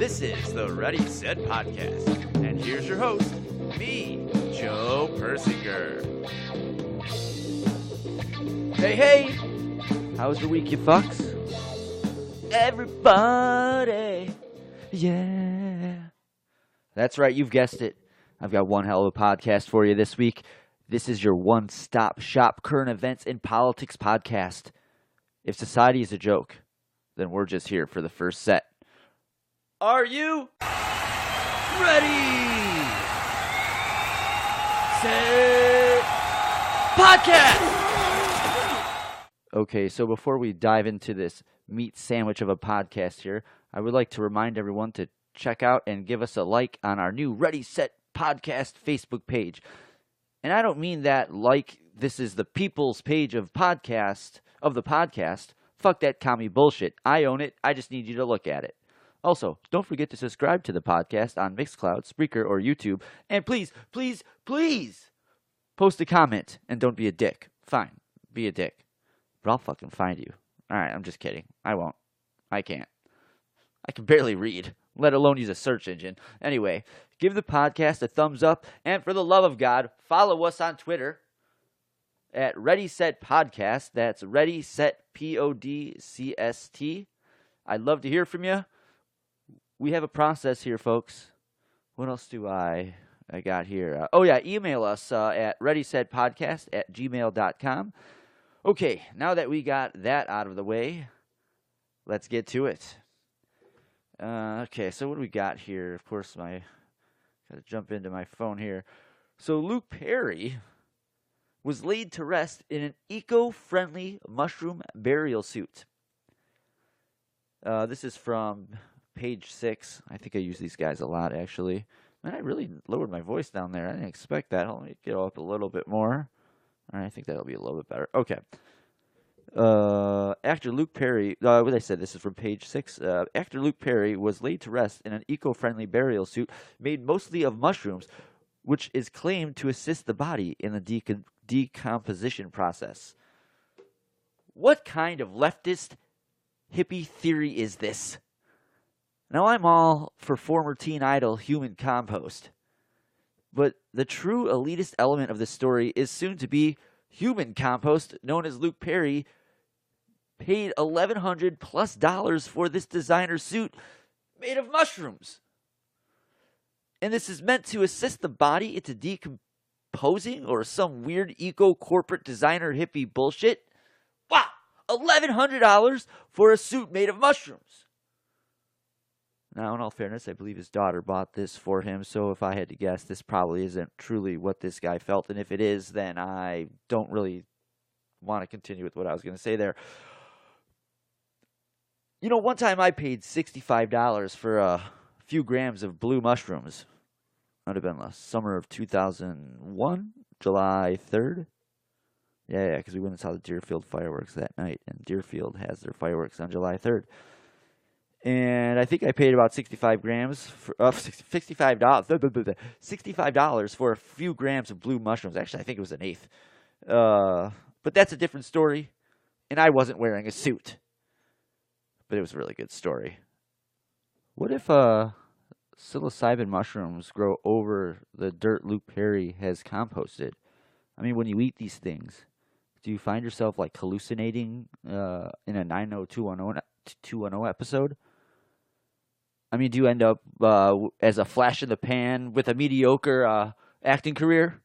This is the Ready Set Podcast, and here's your host, me, Joe Persinger. Hey, how was your week, you fucks? Everybody, yeah. That's right, you've guessed it. I've got one hell of a podcast for you this week. This is your one-stop shop current events and politics podcast. If society is a joke, then we're just here for the first set. Are you ready? Set podcast! Okay, so before we dive into this meat sandwich of a podcast here, I would like to remind everyone to check out and give us a like on our new Ready Set Podcast Facebook page. And I don't mean that like this is the people's page of the podcast. Fuck that commie bullshit. I own it. I just need you to look at it. Also, don't forget to subscribe to the podcast on Mixcloud, Spreaker, or YouTube. And please, please, please post a comment and don't be a dick. Fine, be a dick. But I'll fucking find you. Alright, I'm just kidding. I won't. I can't. I can barely read, let alone use a search engine. Anyway, give the podcast a thumbs up, and for the love of God, follow us on Twitter at Ready Set Podcast. That's Ready Set PODCST. I'd love to hear from you. We have a process here, folks. What else do I got here? Email us at readysetpodcast@gmail.com. Okay, now that we got that out of the way, let's get to it. Okay, so what do we got here? Of course, gotta jump into my phone here. So Luke Perry was laid to rest in an eco-friendly mushroom burial suit. This is from page 6. I think I use these guys a lot, actually. Man, I really lowered my voice down there. I didn't expect that. Let me get up a little bit more. All right, I think that'll be a little bit better. Okay. Actor Luke Perry, what I said, this is from page 6. Actor Luke Perry was laid to rest in an eco-friendly burial suit made mostly of mushrooms, which is claimed to assist the body in the decomposition process. What kind of leftist hippie theory is this? Now, I'm all for former teen idol human compost, but the true elitist element of this story is soon to be human compost, known as Luke Perry, paid $1,100+ for this designer suit made of mushrooms. And this is meant to assist the body into decomposing or some weird eco-corporate designer hippie bullshit? Wow! $1,100 for a suit made of mushrooms. Now, in all fairness, I believe his daughter bought this for him, so if I had to guess, this probably isn't truly what this guy felt, and if it is, then I don't really want to continue with what I was going to say there. You know, one time I paid $65 for a few grams of blue mushrooms. That would have been the summer of 2001, July 3rd. Yeah, because we went and saw the Deerfield fireworks that night, and Deerfield has their fireworks on July 3rd. And I think I paid about $65 for a few grams of blue mushrooms. Actually, I think it was an eighth. But that's a different story. And I wasn't wearing a suit. But it was a really good story. What if psilocybin mushrooms grow over the dirt Luke Perry has composted? I mean, when you eat these things, do you find yourself like hallucinating in a 90210 episode? I mean, do you end up as a flash in the pan with a mediocre acting career?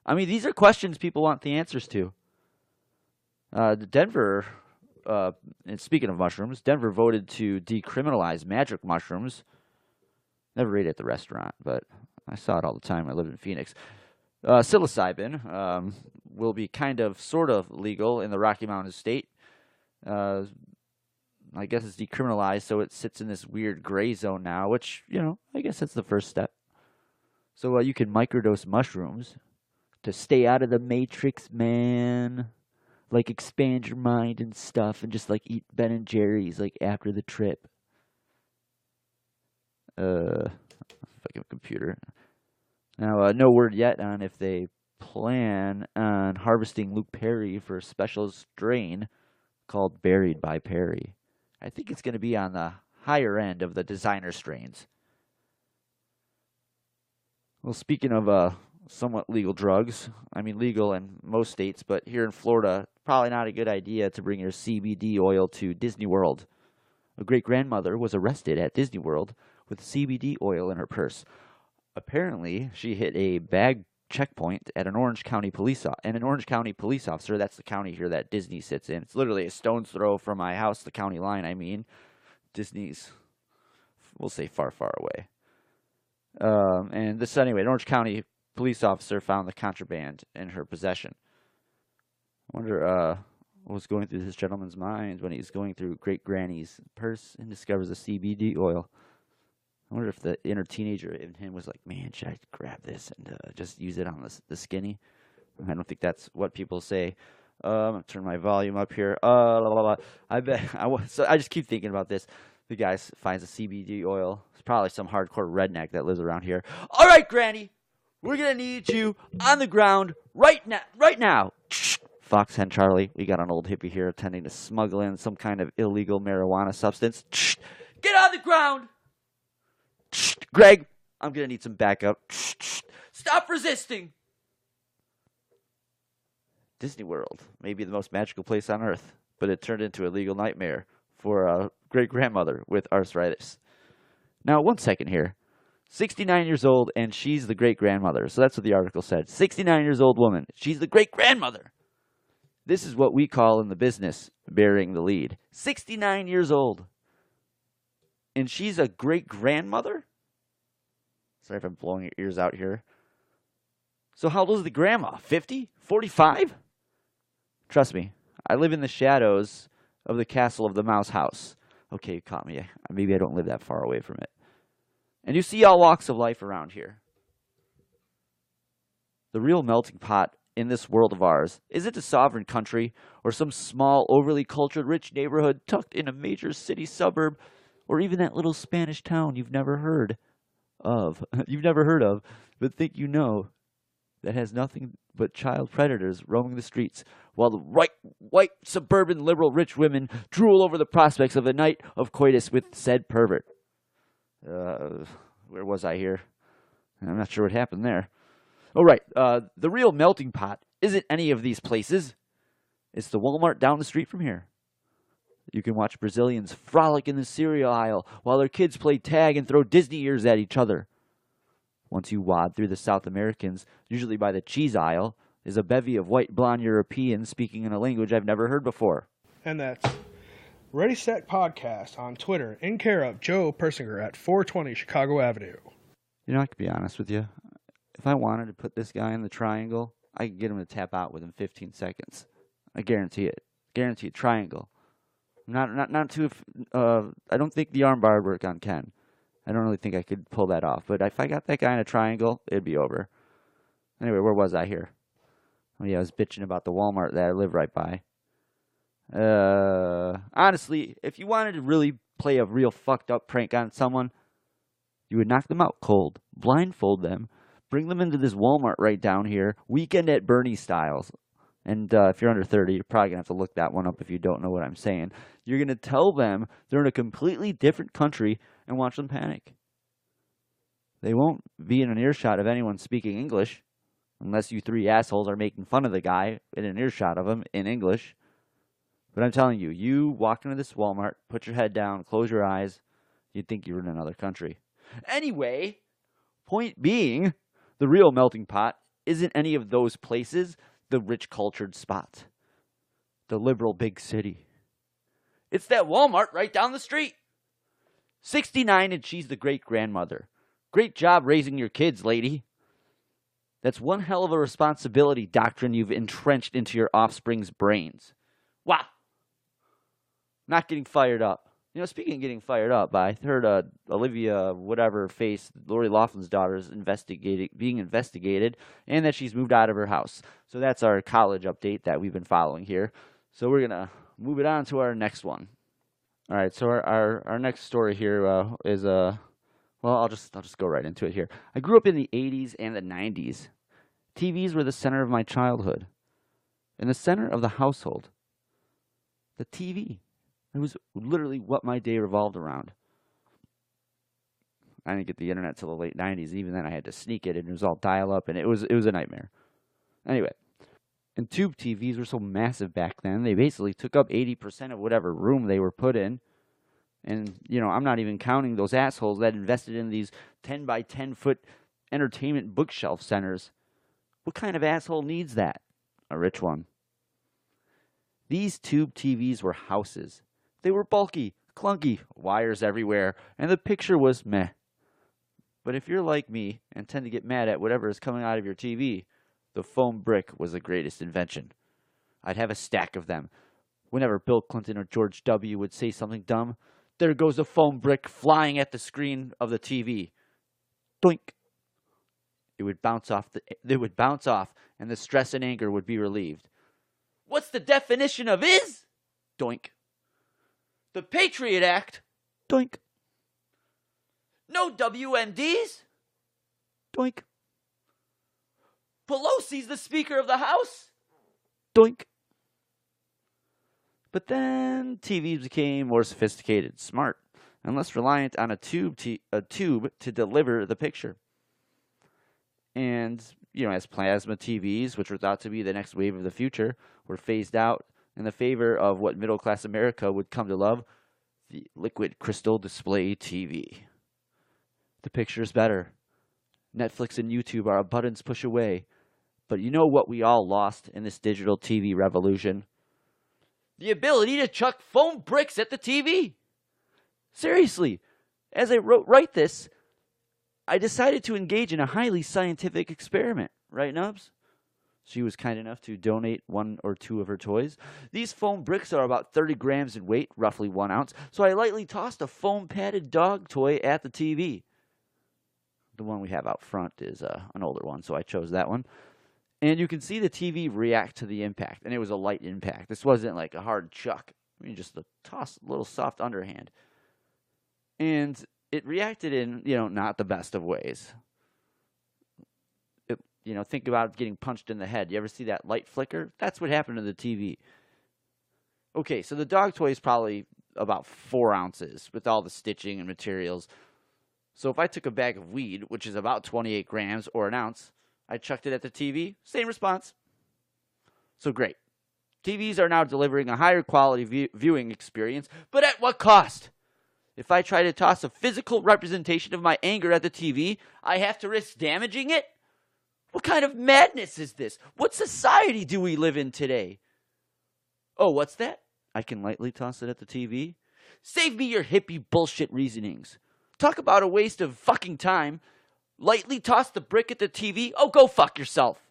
I mean, these are questions people want the answers to. Denver, and speaking of mushrooms, Denver voted to decriminalize magic mushrooms. Never ate at the restaurant, but I saw it all the time. I lived in Phoenix. Psilocybin will be sort of legal in the Rocky Mountain state. I guess it's decriminalized, so it sits in this weird gray zone now, which, I guess that's the first step. So you can microdose mushrooms to stay out of the matrix, man. Like, expand your mind and stuff, and just, eat Ben & Jerry's, after the trip. Fucking computer. Now, no word yet on if they plan on harvesting Luke Perry for a special strain called Buried by Perry. I think it's going to be on the higher end of the designer strains. Well, speaking of somewhat legal drugs, I mean legal in most states, but here in Florida, probably not a good idea to bring your CBD oil to DisneyWorld. A great-grandmother was arrested at DisneyWorld with CBD oil in her purse. Apparently, she hit a bag checkpoint at an Orange County police officer, that's the county here that Disney sits in. It's literally a stone's throw from my house, the county line, I mean. Disney's, we'll say, far, far away. And this, anyway, an Orange County police officer found the contraband in her possession. I wonder what was going through this gentleman's mind when he's going through Great Granny's purse and discovers a CBD oil. I wonder if the inner teenager in him was like, man, should I grab this and just use it on the skinny? I don't think that's what people say. I'm going to turn my volume up here. I just keep thinking about this. The guy finds a CBD oil. It's probably some hardcore redneck that lives around here. All right, Granny, we're going to need you on the ground right now. Fox Hen Charlie, we got an old hippie here attempting to smuggle in some kind of illegal marijuana substance. Get on the ground. Greg, I'm going to need some backup. Stop resisting. Disney World may be the most magical place on earth, but it turned into a legal nightmare for a great-grandmother with arthritis. Now, 1 second here. 69 years old, and she's the great-grandmother. So that's what the article said. 69 years old woman. She's the great-grandmother. This is what we call in the business bearing the lead. 69 years old. And she's a great-grandmother? Sorry if I'm blowing your ears out here. So how old is the grandma? 50? 45? Trust me, I live in the shadows of the castle of the mouse house. Okay, you caught me. Maybe I don't live that far away from it. And you see all walks of life around here. The real melting pot in this world of ours isn't a sovereign country or some small, overly cultured, rich neighborhood tucked in a major city suburb, or even that little Spanish town you've never heard of. But think you know, that has nothing but child predators roaming the streets, while the white suburban liberal rich women drool over the prospects of a night of coitus with said pervert. Where was I here? I'm not sure what happened there. Oh, right. The real melting pot isn't any of these places. It's the Walmart down the street from here. You can watch Brazilians frolic in the cereal aisle while their kids play tag and throw Disney ears at each other. Once you wad through the South Americans, usually by the cheese aisle, is a bevy of white blonde Europeans speaking in a language I've never heard before. And that's Ready Set Podcast on Twitter, in care of Joe Persinger at 420 Chicago Avenue. You know, I could be honest with you. If I wanted to put this guy in the triangle, I could get him to tap out within 15 seconds. I guarantee it. Guaranteed triangle. Not too. I don't think the armbar would work on Ken. I don't really think I could pull that off. But if I got that guy in a triangle, it'd be over. Anyway, where was I here? Oh yeah, I was bitching about the Walmart that I live right by. Honestly, if you wanted to really play a real fucked up prank on someone, you would knock them out cold, blindfold them, bring them into this Walmart right down here, Weekend at Bernie styles. And if you're under 30, you're probably going to have to look that one up if you don't know what I'm saying. You're going to tell them they're in a completely different country and watch them panic. They won't be in an earshot of anyone speaking English, unless you three assholes are making fun of the guy in an earshot of him in English. But I'm telling you, you walk into this Walmart, put your head down, close your eyes, you'd think you were in another country. Anyway, point being, the real melting pot isn't any of those places, the rich cultured spot, the liberal big city. It's that Walmart right down the street. 69 and she's the great-grandmother. Great job raising your kids, lady. That's one hell of a responsibility doctrine you've entrenched into your offspring's brains. Wow. Not getting fired up. You know, speaking of getting fired up, I heard Olivia, whatever face, Lori Laughlin's daughter is being investigated, and that she's moved out of her house. So that's our college update that we've been following here. So we're gonna move it on to our next one. All right. So our next story here is well, I'll just go right into it here. I grew up in the 80s and the 90s. TVs were the center of my childhood, in the center of the household. The TV. It was literally what my day revolved around. I didn't get the internet till the late 90s. Even then, I had to sneak it, and it was all dial-up, and it was a nightmare. Anyway, and tube TVs were so massive back then, they basically took up 80% of whatever room they were put in. And, I'm not even counting those assholes that invested in these 10 by 10 foot entertainment bookshelf centers. What kind of asshole needs that? A rich one. These tube TVs were houses. They were bulky, clunky, wires everywhere, and the picture was meh. But if you're like me and tend to get mad at whatever is coming out of your TV, the foam brick was the greatest invention. I'd have a stack of them. Whenever Bill Clinton or George W. would say something dumb, there goes the foam brick flying at the screen of the TV. Doink. It would bounce off, and the stress and anger would be relieved. What's the definition of is? Doink. The Patriot Act. Doink. No WMDs? Doink. Pelosi's the Speaker of the House? Doink. But then TVs became more sophisticated, smart, and less reliant on a tube to deliver the picture. And, as plasma TVs, which were thought to be the next wave of the future, were phased out in the favor of what middle-class America would come to love, the liquid crystal display TV. The picture is better. Netflix and YouTube are a button's push away. But you know what we all lost in this digital TV revolution? The ability to chuck foam bricks at the TV. Seriously, as I write this, I decided to engage in a highly scientific experiment. Right, Nubs? She was kind enough to donate 1 or 2 of her toys. These foam bricks are about 30 grams in weight, roughly 1 ounce, so I lightly tossed a foam-padded dog toy at the TV. The one we have out front is an older one, so I chose that one. And you can see the TV react to the impact, and it was a light impact. This wasn't like a hard chuck. Just a toss, a little soft underhand. And it reacted in, not the best of ways. Think about getting punched in the head. You ever see that light flicker? That's what happened to the TV. Okay, so the dog toy is probably about 4 ounces with all the stitching and materials. So if I took a bag of weed, which is about 28 grams or 1 ounce, I chucked it at the TV, same response. So great. TVs are now delivering a higher quality viewing experience, but at what cost? If I try to toss a physical representation of my anger at the TV, I have to risk damaging it? What kind of madness is this? What society do we live in today? Oh, what's that? I can lightly toss it at the TV? Save me your hippie bullshit reasonings. Talk about a waste of fucking time. Lightly toss the brick at the TV? Oh, go fuck yourself.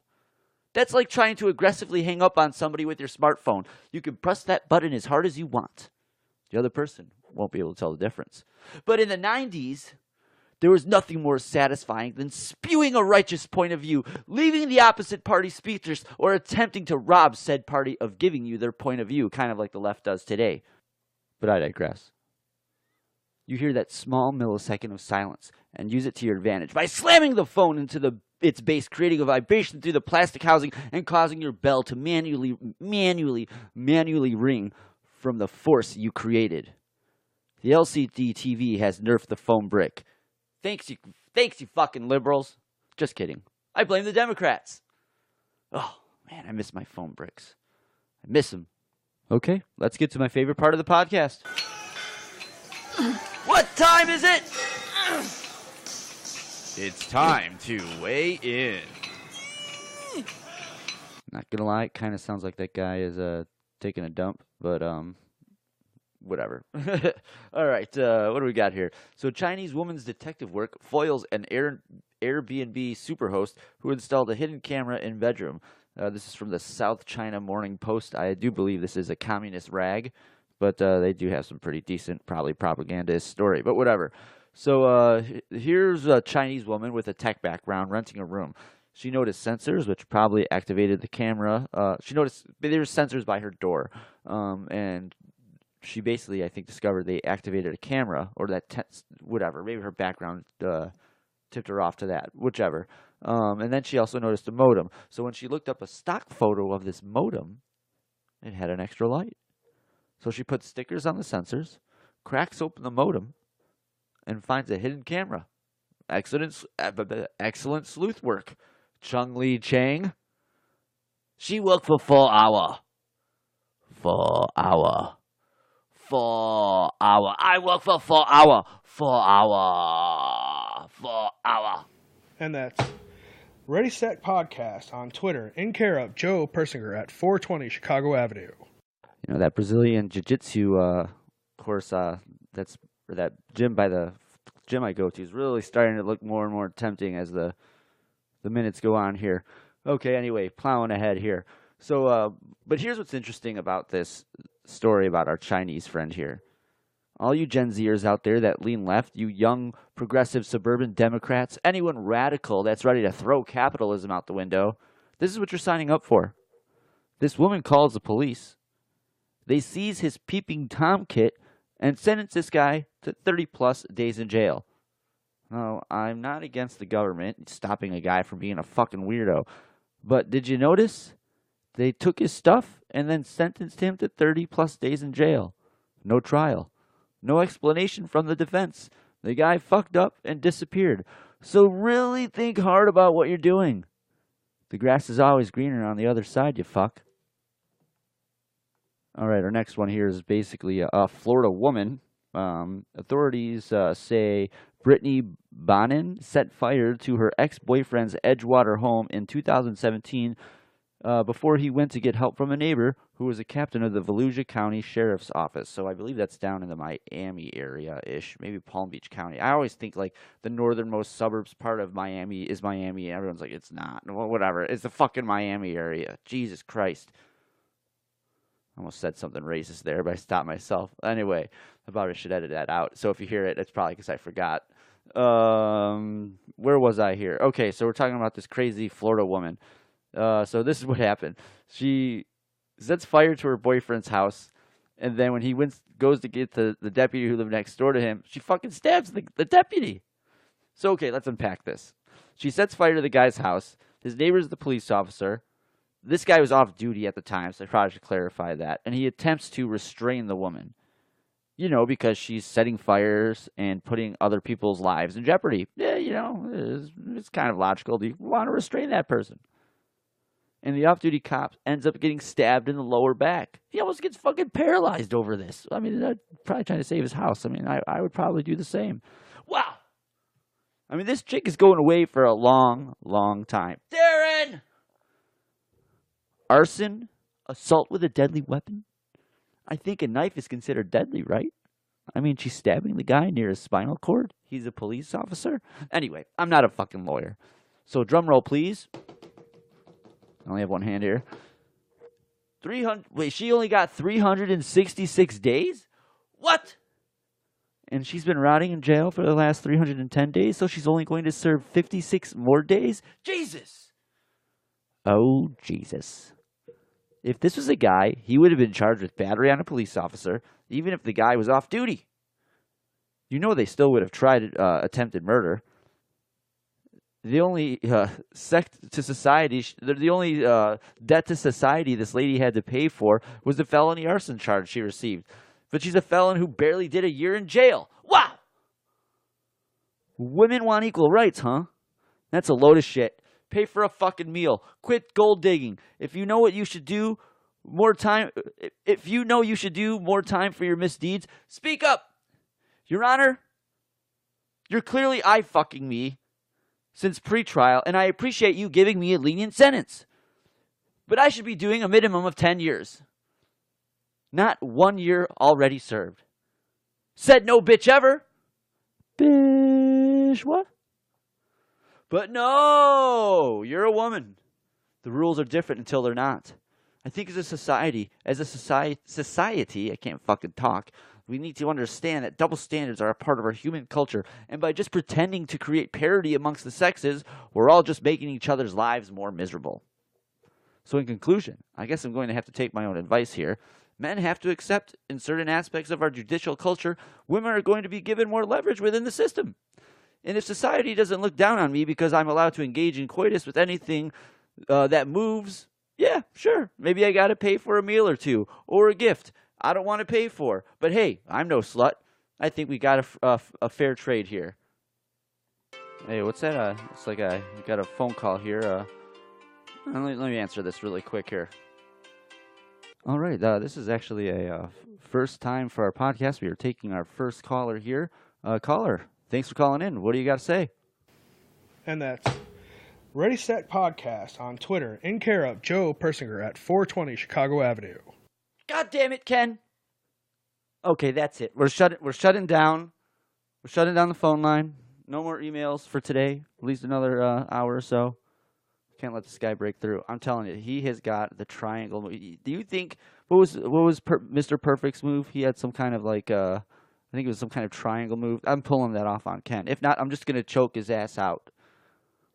That's like trying to aggressively hang up on somebody with your smartphone. You can press that button as hard as you want. The other person won't be able to tell the difference. But in the 90s, there was nothing more satisfying than spewing a righteous point of view, leaving the opposite party speechless, or attempting to rob said party of giving you their point of view, kind of like the left does today. But I digress. You hear that small millisecond of silence and use it to your advantage by slamming the phone into its base, creating a vibration through the plastic housing and causing your bell to manually ring from the force you created. The LCD TV has nerfed the foam brick. Thanks you fucking liberals. Just kidding. I blame the Democrats. Oh, man, I miss my foam bricks. I miss them. Okay, let's get to my favorite part of the podcast. What time is it? It's time to weigh in. Not gonna lie, it kind of sounds like that guy is taking a dump, but whatever. All right, what do we got here? So Chinese woman's detective work foils an Airbnb superhost who installed a hidden camera in bedroom. This is from the South China Morning Post. I do believe this is a communist rag, but they do have some pretty decent, probably propagandist story, but whatever. So here's a Chinese woman with a tech background renting a room. She noticed sensors, which probably activated the camera. She noticed there were sensors by her door, and she basically, I think, discovered they activated a camera, or whatever. Maybe her background tipped her off to that, whichever. And then she also noticed a modem. So when she looked up a stock photo of this modem, it had an extra light. So she puts stickers on the sensors, cracks open the modem, and finds a hidden camera. excellent sleuth work. Chung Li Chang. She worked for 4 hour. 4 hour. 4 hour. I work for 4 hour. 4 hour. 4 hour. And that's Ready Set Podcast on Twitter in care of Joe Persinger at 420 Chicago Avenue. You know, that Brazilian jiu-jitsu course, that gym by the gym I go to is really starting to look more and more tempting as the minutes go on here. Okay, anyway, plowing ahead here. So, but here's what's interesting about this story about our Chinese friend here. All you Gen Zers out there that lean left, you young, progressive, suburban Democrats, anyone radical that's ready to throw capitalism out the window, this is what you're signing up for. This woman calls the police. They seize his peeping Tom kit and sentence this guy to 30-plus days in jail. Now, I'm not against the government stopping a guy from being a fucking weirdo, but did you notice? They took his stuff and then sentenced him to 30-plus days in jail. No trial. No explanation from the defense. The guy fucked up and disappeared. So really think hard about what you're doing. The grass is always greener on the other side, you fuck. All right, our next one here is basically a Florida woman. Authorities say Brittany Bonin set fire to her ex-boyfriend's Edgewater home in 2017 before he went to get help from a neighbor who was a captain of the Volusia County Sheriff's Office. So I believe that's down in the Miami area-ish, maybe Palm Beach County. I always think like the northernmost suburbs part of Miami is Miami. And everyone's like, it's not. Well, whatever. It's the fucking Miami area. Jesus Christ. I almost said something racist there, but I stopped myself. Anyway, I probably should edit that out. So if you hear it, it's probably because I forgot. Where was I here? Okay, so we're talking about this crazy Florida woman. So this is what happened. She sets fire to her boyfriend's house, and then when he goes to get the deputy who lived next door to him, she fucking stabs the deputy. So, okay, let's unpack this. She sets fire to the guy's house. His neighbor's the police officer. This guy was off duty at the time, so I probably should clarify that. And he attempts to restrain the woman. You know, because she's setting fires and putting other people's lives in jeopardy. Yeah, you know, it's kind of logical. Do you want to restrain that person? And the off-duty cop ends up getting stabbed in the lower back. He almost gets fucking paralyzed over this. I mean, they're probably trying to save his house. I mean, I would probably do the same. Wow. I mean, this chick is going away for a long, long time. Darren! Arson? Assault with a deadly weapon? I think a knife is considered deadly, right? I mean, she's stabbing the guy near his spinal cord. He's a police officer. Anyway, I'm not a fucking lawyer. So drum roll, please. I only have one hand here. 300. Wait, she only got 366 days? What? And she's been rotting in jail for the last 310 days, so she's only going to serve 56 more days? Jesus! Oh, Jesus. If this was a guy, he would have been charged with battery on a police officer, even if the guy was off duty. You know they still would have tried attempted murder. The only sect to society, the only debt to society this lady had to pay for was the felony arson charge she received. But she's a felon who barely did a year in jail. Wow! Women want equal rights, huh? That's a load of shit. Pay for a fucking meal. Quit gold digging. If you know what you should do, if you know you should do more time for your misdeeds, speak up. Your Honor, you're clearly eye-fucking me since pretrial, and I appreciate you giving me a lenient sentence. But I should be doing a minimum of 10 years. Not 1 year already served. Said no bitch ever. Bitch what? But no, you're a woman. The rules are different until they're not. I think as a society, I can't fucking talk. We need to understand that double standards are a part of our human culture, and by just pretending to create parity amongst the sexes, we're all just making each other's lives more miserable. So in conclusion, I guess I'm going to have to take my own advice here. Men have to accept, in certain aspects of our judicial culture, women are going to be given more leverage within the system. And if society doesn't look down on me because I'm allowed to engage in coitus with anything that moves, yeah, sure. Maybe I got to pay for a meal or two or a gift I don't want to pay for. But hey, I'm no slut. I think we got a fair trade here. Hey, what's that? It's like I got a phone call here. Let me answer this really quick here. All right, this is actually a first time for our podcast. We are taking our first caller here. Caller, thanks for calling in. What do you got to say? And that's Ready Set Podcast on Twitter in care of Joe Persinger at 420 Chicago Avenue. God damn it, Ken. Okay, that's it. We're shutting down. We're shutting down the phone line. No more emails for today. At least another hour or so. Can't let this guy break through. I'm telling you, he has got the triangle move. Do you think what was Mr. Perfect's move? He had some kind of like I think it was some kind of triangle move. I'm pulling that off on Ken. If not, I'm just gonna choke his ass out.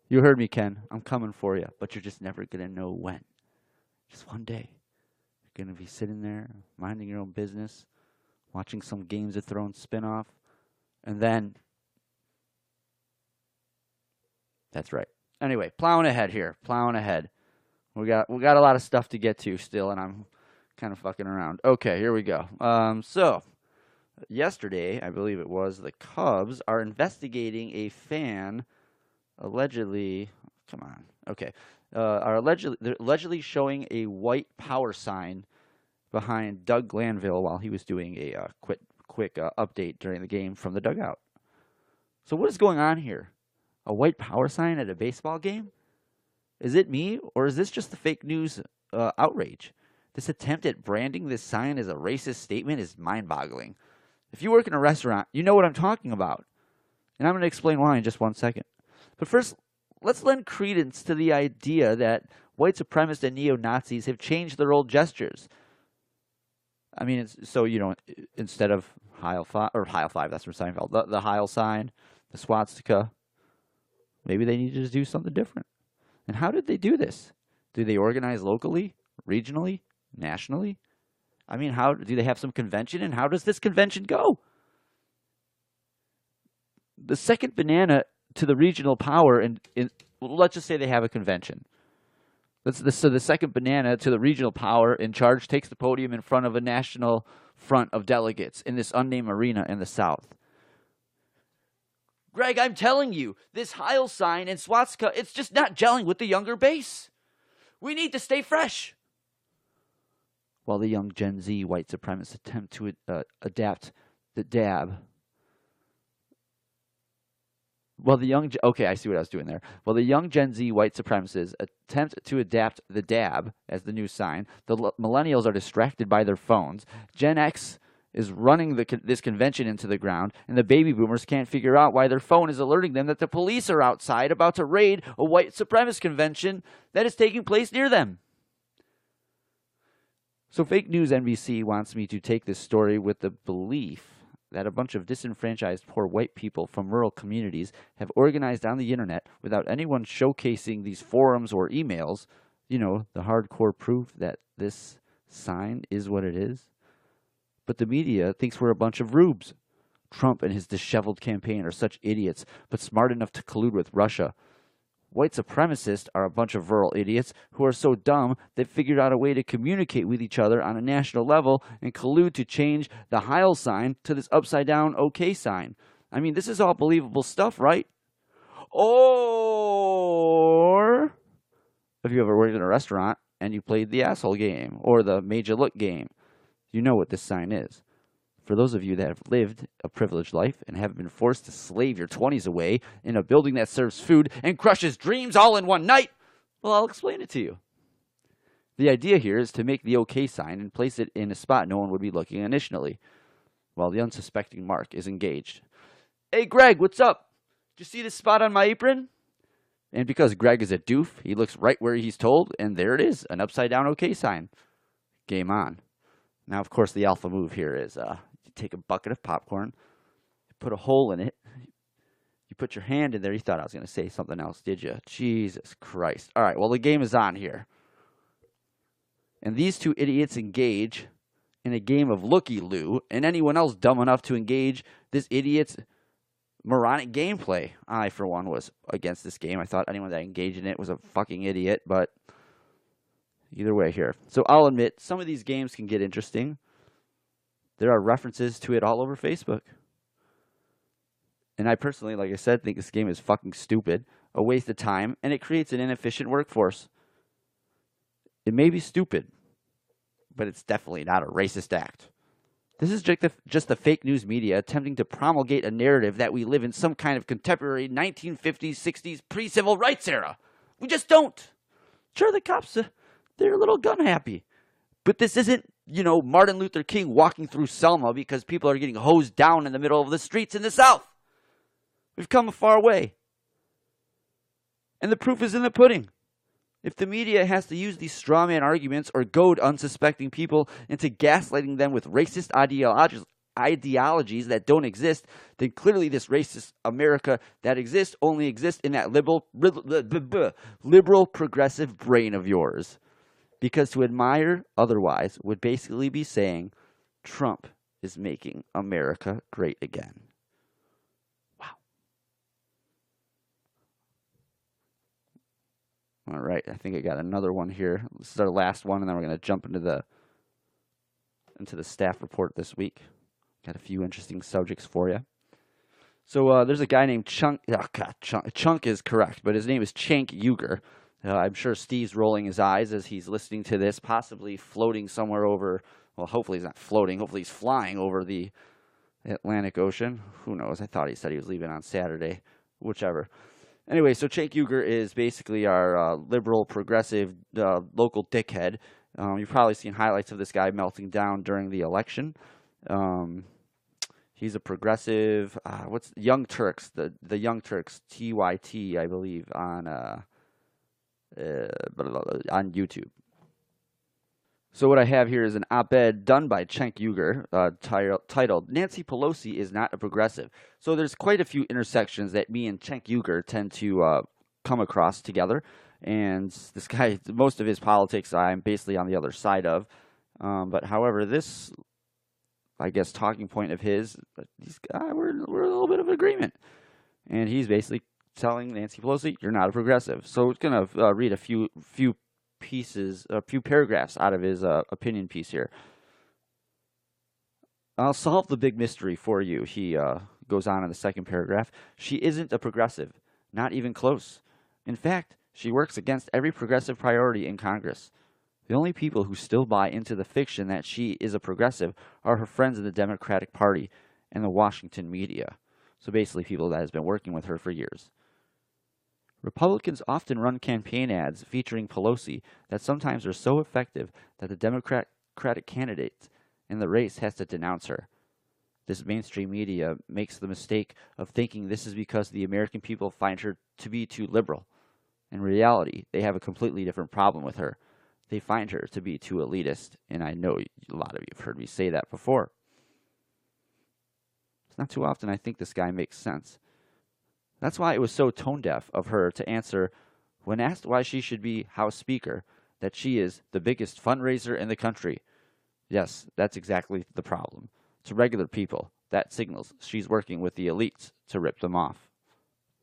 You heard me, Ken. I'm coming for you, but you're just never gonna know when. Just one day, you're gonna be sitting there minding your own business, watching some Games of Thrones spinoff, and then that's right. Anyway, plowing ahead here. Plowing ahead. We got a lot of stuff to get to still, and I'm kind of fucking around. Okay, here we go. So yesterday, I believe it was, the Cubs are investigating a fan allegedly. Come on. Okay, they're allegedly showing a white power sign behind Doug Glanville while he was doing a quick update during the game from the dugout. So what is going on here? A white power sign at a baseball game? Is it me, or is this just the fake news outrage? This attempt at branding this sign as a racist statement is mind-boggling. If you work in a restaurant, you know what I'm talking about. And I'm going to explain why in just 1 second. But first, let's lend credence to the idea that white supremacists and neo-Nazis have changed their old gestures. I mean, so, instead of Heil 5, that's from Seinfeld, the Heil sign, the swastika, maybe they need to just do something different. And how did they do this? Do they organize locally, regionally, nationally? I mean, how do they have some convention? And how does this convention go? The second banana to the regional power, let's just say they have a convention. So the second banana to the regional power in charge takes the podium in front of a national front of delegates in this unnamed arena in the South. Greg, I'm telling you, this Heil sign and swastika, it's just not gelling with the younger base. We need to stay fresh. While the young Gen Z white supremacists attempt to adapt the dab. Okay, I see what I was doing there. While the young Gen Z white supremacists attempt to adapt the dab as the new sign, the millennials are distracted by their phones. Gen X is running this convention into the ground, and the baby boomers can't figure out why their phone is alerting them that the police are outside about to raid a white supremacist convention that is taking place near them. So Fake News NBC wants me to take this story with the belief that a bunch of disenfranchised poor white people from rural communities have organized on the internet without anyone showcasing these forums or emails, the hardcore proof that this sign is what it is. But the media thinks we're a bunch of rubes. Trump and his disheveled campaign are such idiots, but smart enough to collude with Russia. White supremacists are a bunch of rural idiots who are so dumb they figured out a way to communicate with each other on a national level and collude to change the Heil sign to this upside-down OK sign. I mean, this is all believable stuff, right? Or if you ever worked in a restaurant and you played the asshole game or the made you look game, you know what this sign is. For those of you that have lived a privileged life and have been forced to slave your 20s away in a building that serves food and crushes dreams all in one night, well, I'll explain it to you. The idea here is to make the OK sign and place it in a spot no one would be looking initially, while the unsuspecting Mark is engaged. Hey, Greg, what's up? Did you see this spot on my apron? And because Greg is a doof, he looks right where he's told, and there it is, an upside-down OK sign. Game on. Now, of course, the alpha move here is you take a bucket of popcorn, you put a hole in it, you put your hand in there. You thought I was going to say something else, did you? Jesus Christ. All right, well, the game is on here. And these two idiots engage in a game of looky-loo, and anyone else dumb enough to engage this idiot's moronic gameplay. I, for one, was against this game. I thought anyone that engaged in it was a fucking idiot, but either way here. So I'll admit, some of these games can get interesting. There are references to it all over Facebook. And I personally, like I said, think this game is fucking stupid, a waste of time, and it creates an inefficient workforce. It may be stupid, but it's definitely not a racist act. This is just the fake news media attempting to promulgate a narrative that we live in some kind of contemporary 1950s, 60s pre-civil rights era. We just don't. Sure, the cops, they're a little gun happy. But this isn't, Martin Luther King walking through Selma because people are getting hosed down in the middle of the streets in the South. We've come a far way. And the proof is in the pudding. If the media has to use these straw man arguments or goad unsuspecting people into gaslighting them with racist ideologies that don't exist, then clearly this racist America that exists only exists in that liberal progressive brain of yours. Because to admire otherwise would basically be saying Trump is making America great again. Wow. All right, I think I got another one here. This is our last one, and then we're going to jump into the staff report this week. Got a few interesting subjects for you. So there's a guy named Chunk. Oh, God, Chunk is correct, but his name is Cenk Uygur. I'm sure Steve's rolling his eyes as he's listening to this, possibly floating somewhere over. Well, hopefully he's not floating. Hopefully he's flying over the Atlantic Ocean. Who knows? I thought he said he was leaving on Saturday. Whichever. Anyway, so Cenk Uygur is basically our liberal, progressive, local dickhead. You've probably seen highlights of this guy melting down during the election. He's a progressive. What's Young Turks? The Young Turks, TYT, I believe, on YouTube. So what I have here is an op-ed done by Cenk Uygur titled "Nancy Pelosi is not a progressive." So there's quite a few intersections that me and Cenk Uygur tend to come across together. And this guy, most of his politics, I'm basically on the other side of. But however, this, I guess, talking point of his, we're a little bit of agreement. And he's basically telling Nancy Pelosi, "You're not a progressive." So it's going to read a few paragraphs out of his opinion piece here. "I'll solve the big mystery for you," he goes on in the second paragraph. "She isn't a progressive, not even close. In fact, she works against every progressive priority in Congress. The only people who still buy into the fiction that she is a progressive are her friends in the Democratic Party and the Washington media." So basically people that has been working with her for years. "Republicans often run campaign ads featuring Pelosi that sometimes are so effective that the Democratic candidate in the race has to denounce her. This mainstream media makes the mistake of thinking this is because the American people find her to be too liberal. In reality, they have a completely different problem with her. They find her to be too elitist, and I know a lot of you have heard me say that before. It's not too often I think this guy makes sense. That's why it was so tone-deaf of her to answer, when asked why she should be House Speaker, that she is the biggest fundraiser in the country. Yes, that's exactly the problem. To regular people, that signals she's working with the elites to rip them off."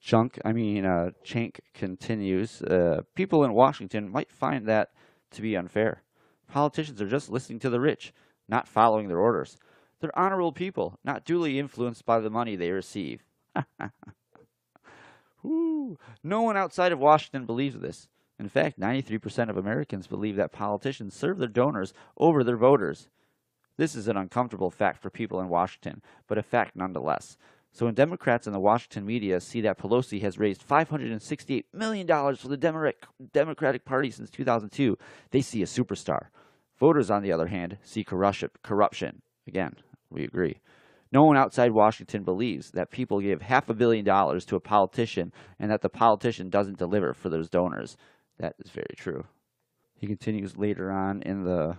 Cenk continues, "People in Washington might find that to be unfair. Politicians are just listening to the rich, not following their orders. They're honorable people, not duly influenced by the money they receive." No one outside of Washington believes this. In fact, 93% of Americans believe that politicians serve their donors over their voters. This is an uncomfortable fact for people in Washington, but a fact nonetheless. So when Democrats in the Washington media see that Pelosi has raised $568 million for the Democratic Party since 2002, they see a superstar. Voters, on the other hand, see corruption. Again, we agree. No one outside Washington believes that people give $500 million to a politician and that the politician doesn't deliver for those donors. That is very true. He continues later on in the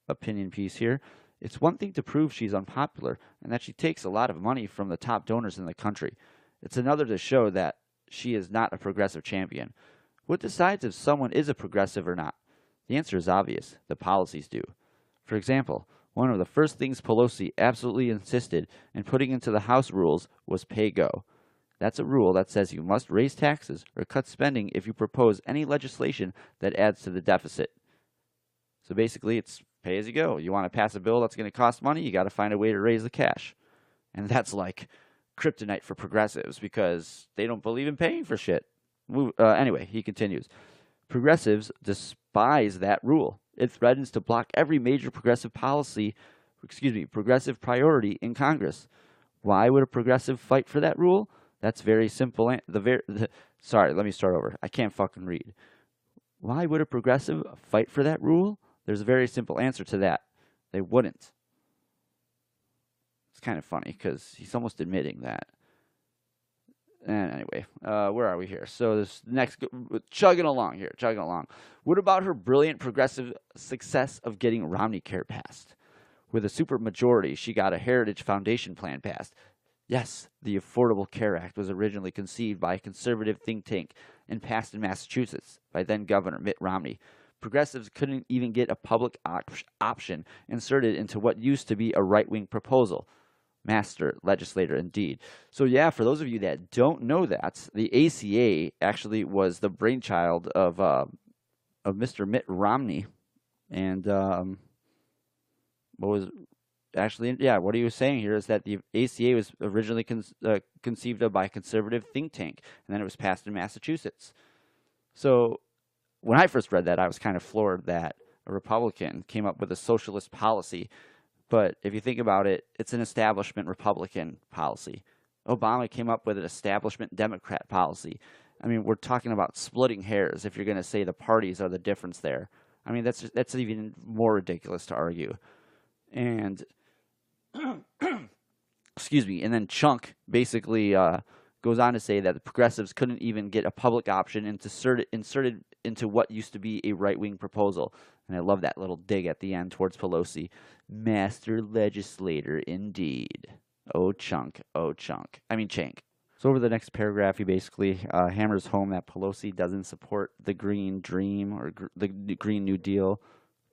opinion piece here. "It's one thing to prove she's unpopular and that she takes a lot of money from the top donors in the country. It's another to show that she is not a progressive champion. What decides if someone is a progressive or not? The answer is obvious. The policies do. For example, one of the first things Pelosi absolutely insisted in putting into the House rules was pay-go. That's a rule that says you must raise taxes or cut spending if you propose any legislation that adds to the deficit. So basically, it's pay as you go. You want to pass a bill that's going to cost money, you got to find a way to raise the cash. And that's like kryptonite for progressives because they don't believe in paying for shit. Anyway, he continues. Progressives despise that rule. It threatens to block every major progressive priority in Congress. Why would a progressive fight for that rule? That's very simple. Sorry, let me start over. I can't fucking read. Why would a progressive fight for that rule? There's a very simple answer to that. They wouldn't. It's kind of funny because he's almost admitting that. And anyway, where are we here? So this next, chugging along. What about her brilliant progressive success of getting Romney Care passed? With a supermajority, she got a Heritage Foundation plan passed. Yes, the Affordable Care Act was originally conceived by a conservative think tank and passed in Massachusetts by then-Governor Mitt Romney. Progressives couldn't even get a public option inserted into what used to be a right-wing proposal. Master legislator indeed. So yeah, for those of you that don't know that, the ACA actually was the brainchild of Mr. Mitt Romney, and what he was saying here is that the ACA was originally conceived of by a conservative think tank, and then it was passed in Massachusetts. So when I first read that, I was kind of floored that a Republican came up with a socialist policy. But if you think about it, it's an establishment Republican policy. Obama came up with an establishment Democrat policy. I mean, we're talking about splitting hairs if you're going to say the parties are the difference there. I mean, that's even more ridiculous to argue. And excuse me, and then Chunk basically goes on to say that the progressives couldn't even get a public option inserted into what used to be a right-wing proposal. And I love that little dig at the end towards Pelosi. Master legislator indeed. Oh, Chunk. Oh, Chunk. I mean, Chank. So over the next paragraph, he basically hammers home that Pelosi doesn't support the Green Dream or the Green New Deal,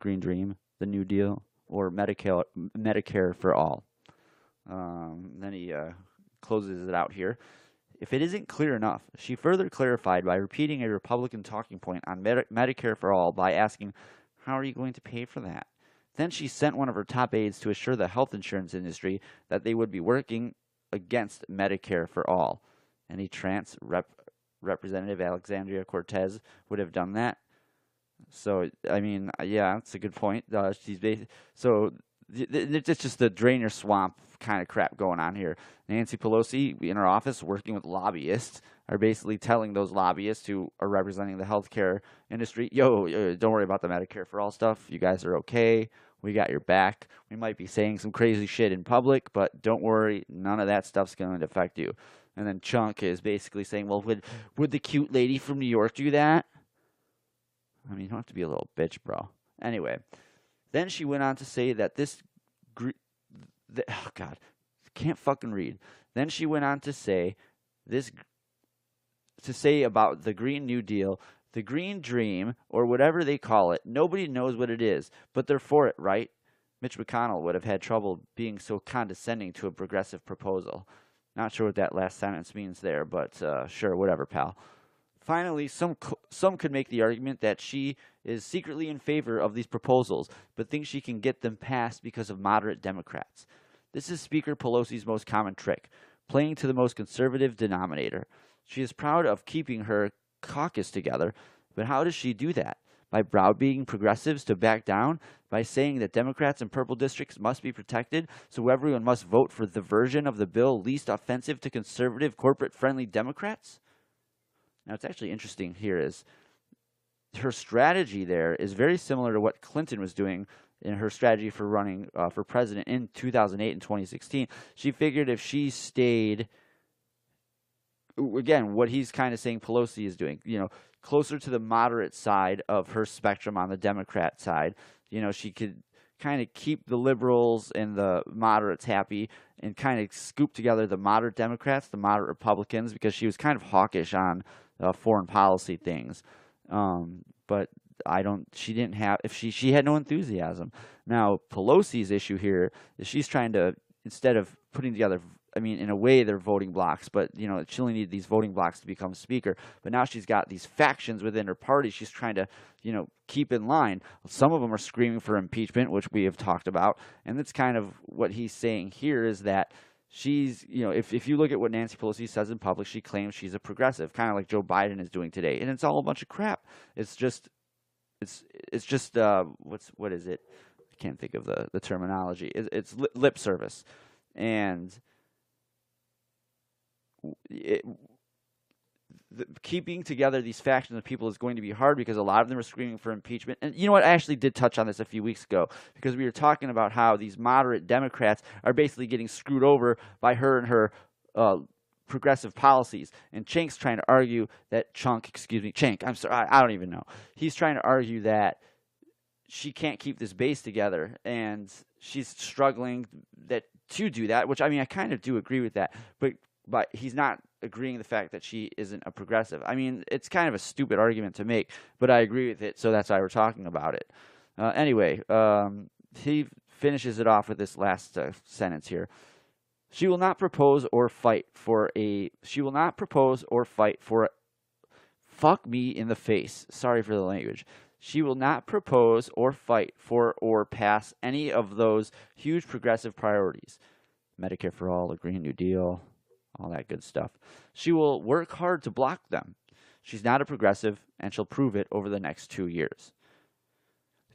Green Dream, the New Deal, or Medicare for all. Then he closes it out here. If it isn't clear enough, she further clarified by repeating a Republican talking point on Medicare for all by asking, how are you going to pay for that? Then she sent one of her top aides to assure the health insurance industry that they would be working against Medicare for all. Any trans Representative Alexandria Cortez would have done that. So, I mean, yeah, that's a good point. It's just the drain your swamp kind of crap going on here. Nancy Pelosi, in her office, working with lobbyists, are basically telling those lobbyists who are representing the healthcare industry, don't worry about the Medicare for all stuff. You guys are okay. We got your back. We might be saying some crazy shit in public, but don't worry. None of that stuff's going to affect you. And then Chunk is basically saying, well, would the cute lady from New York do that? I mean, you don't have to be a little bitch, bro. Anyway, then she went on to say that oh, God, can't fucking read. Then she went on to say about the Green New Deal, the Green Dream, or whatever they call it. Nobody knows what it is, but they're for it, right? Mitch McConnell would have had trouble being so condescending to a progressive proposal. Not sure what that last sentence means there, but sure, whatever, pal. Finally, some could make the argument that she is secretly in favor of these proposals, but thinks she can get them passed because of moderate Democrats. This is Speaker Pelosi's most common trick, playing to the most conservative denominator. She is proud of keeping her caucus together, but how does she do that? By browbeating progressives to back down? By saying that Democrats in purple districts must be protected, so everyone must vote for the version of the bill least offensive to conservative, corporate-friendly Democrats? Now, it's actually interesting here is her strategy there is very similar to what Clinton was doing in her strategy for running for president in 2008 and 2016. She figured if she stayed, again, what he's kind of saying Pelosi is doing, closer to the moderate side of her spectrum on the Democrat side, she could kind of keep the liberals and the moderates happy and kind of scoop together the moderate Democrats, the moderate Republicans, because she was kind of hawkish on foreign policy things. But she had no enthusiasm. Now, Pelosi's issue here is she's trying to, instead of putting together, in a way they're voting blocks, but, she only needed these voting blocks to become speaker. But now she's got these factions within her party she's trying to, keep in line. Some of them are screaming for impeachment, which we have talked about. And that's kind of what he's saying here is that She's, if you look at what Nancy Pelosi says in public, she claims she's a progressive, kind of like Joe Biden is doing today, and it's all a bunch of crap. It's just, what is it? I can't think of the terminology. It's lip service, and keeping together these factions of people is going to be hard because a lot of them are screaming for impeachment. And you know what? I actually did touch on this a few weeks ago because we were talking about how these moderate Democrats are basically getting screwed over by her and her progressive policies. And Chank's trying to argue that Chank, I'm sorry, I don't even know. He's trying to argue that she can't keep this base together, and she's struggling to do that, which, I mean, I kind of do agree with that, but he's not agreeing the fact that she isn't a progressive. I mean, it's kind of a stupid argument to make, but I agree with it, so that's why we're talking about it. Anyway, he finishes it off with this last sentence here. She will not propose or fight for fuck me in the face. Sorry for the language. She will not propose or fight for or pass any of those huge progressive priorities. Medicare for all, the Green New Deal, all that good stuff. She will work hard to block them. She's not a progressive, and she'll prove it over the next 2 years.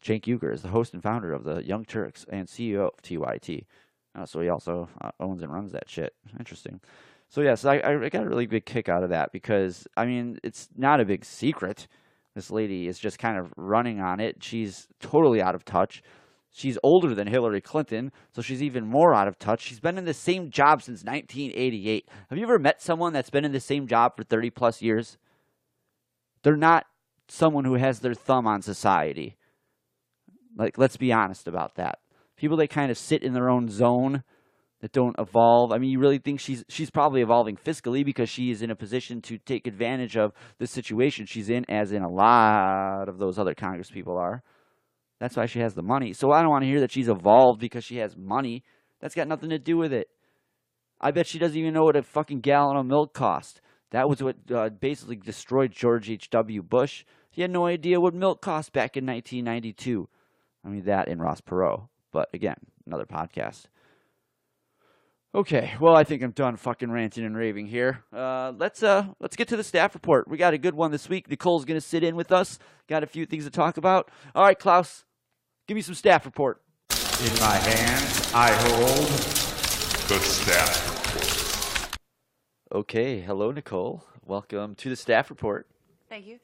Cenk Uygur is the host and founder of the Young Turks and CEO of TYT. So he also owns and runs that shit. Interesting. So yes, I got a really big kick out of that because, I mean, it's not a big secret. This lady is just kind of running on it. She's totally out of touch. She's older than Hillary Clinton, so she's even more out of touch. She's been in the same job since 1988. Have you ever met someone that's been in the same job for 30 plus years? They're not someone who has their thumb on society. Like, let's be honest about that. People that kind of sit in their own zone, that don't evolve. I mean, you really think she's probably evolving fiscally because she is in a position to take advantage of the situation she's in, as in a lot of those other Congress people are. That's why she has the money. So I don't want to hear that she's evolved because she has money. That's got nothing to do with it. I bet she doesn't even know what a fucking gallon of milk cost. That was what basically destroyed George H.W. Bush. He had no idea what milk cost back in 1992. I mean, that and Ross Perot. But again, another podcast. Okay, well, I think I'm done fucking ranting and raving here. Let's get to the staff report. We got a good one this week. Nicole's going to sit in with us. Got a few things to talk about. All right, Klaus, give me some staff report. In my hand, I hold the staff report. Okay, hello, Nicole. Welcome to the staff report. Thank you.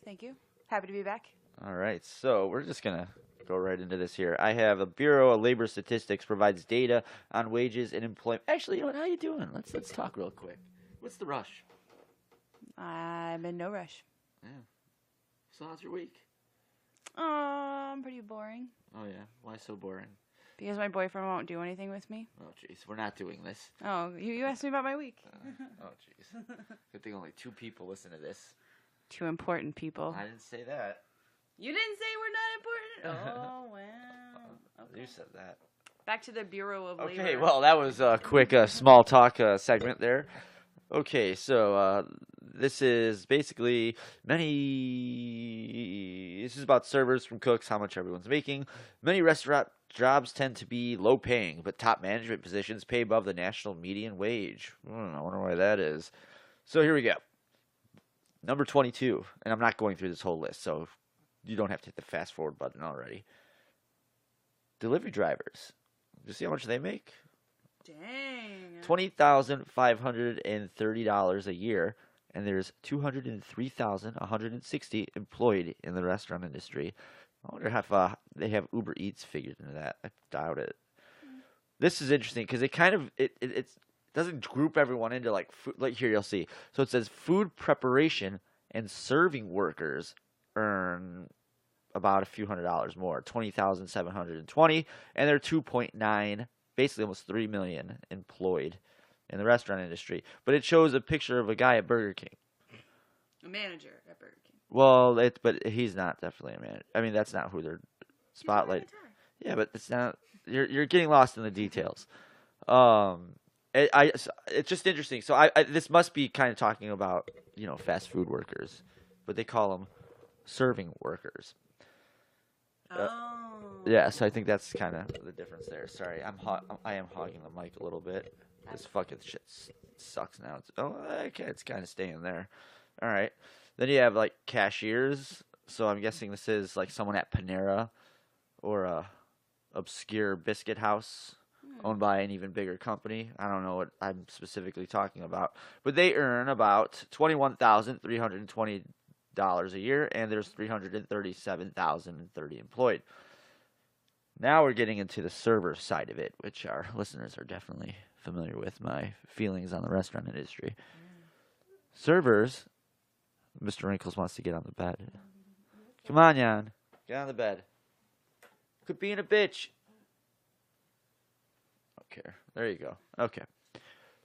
Happy to be back. All right, so we're just going to go right into this here. I have a Bureau of Labor Statistics provides data on wages and employment. Actually, you know what? How you doing? Let's talk real quick. What's the rush? I'm in no rush. Yeah. So how's your week? Pretty boring. Oh yeah. Why so boring? Because my boyfriend won't do anything with me. Oh jeez, we're not doing this. Oh, you asked me about my week. Oh jeez. Good thing only 2 people listen to this. 2 important people. I didn't say that. You didn't say we're not important? Oh, wow. Okay. You said that. Back to the Bureau of Labor. Okay, well, that was a quick small talk segment there. Okay, so this is basically this is about servers from cooks, how much everyone's making. Many restaurant jobs tend to be low paying, but top management positions pay above the national median wage. I wonder why that is. So here we go. Number 22, and I'm not going through this whole list, so you don't have to hit the fast forward button already. Delivery drivers. You see how much they make? Dang. $20,530 a year, and there's 203,160 employed in the restaurant industry. I wonder if they have Uber Eats figured into that. I doubt it. This is interesting because it kind of it doesn't group everyone into like food. Like here you'll see. So it says food preparation and serving workers earn about a few $100s more, 20,720, and they're 2.9, basically almost 3 million employed in the restaurant industry. But it shows a picture of a guy at Burger King. A manager at Burger King. Well, but he's not definitely a manager. I mean, that's not who they're spotlighting. Yeah, but it's not. You're getting lost in the details. It's just interesting. So this must be kind of talking about fast food workers, but they call them serving workers. Oh. Yeah, so I think that's kind of the difference there. Sorry, I am hogging the mic a little bit. This fucking shit sucks now. Okay, it's kind of staying there. All right. Then you have like cashiers. So I'm guessing this is like someone at Panera or a obscure biscuit house owned by an even bigger company. I don't know what I'm specifically talking about, but they earn about $21,320 a year, and there's 337,030 employed. Now we're getting into the server side of it, which our listeners are definitely familiar with my feelings on the restaurant industry. Servers, Mr. Wrinkles wants to get on the bed. Come on, Jan. Get on the bed. Quit being a bitch. Okay, there you go. Okay.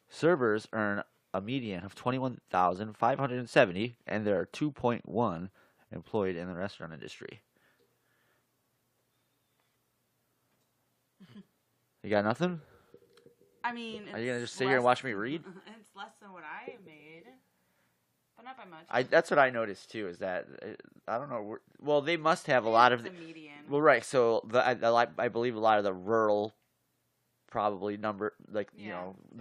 Servers earn a median of 21,570, and there are 2.1 employed in the restaurant industry. You got nothing? I mean, Are you gonna just sit here and watch me read? It's less than what I made, but not by much. That's what I noticed too. Is that I don't know. Well, they must have a lot of the median. Well, right. So I believe a lot of the rural, probably the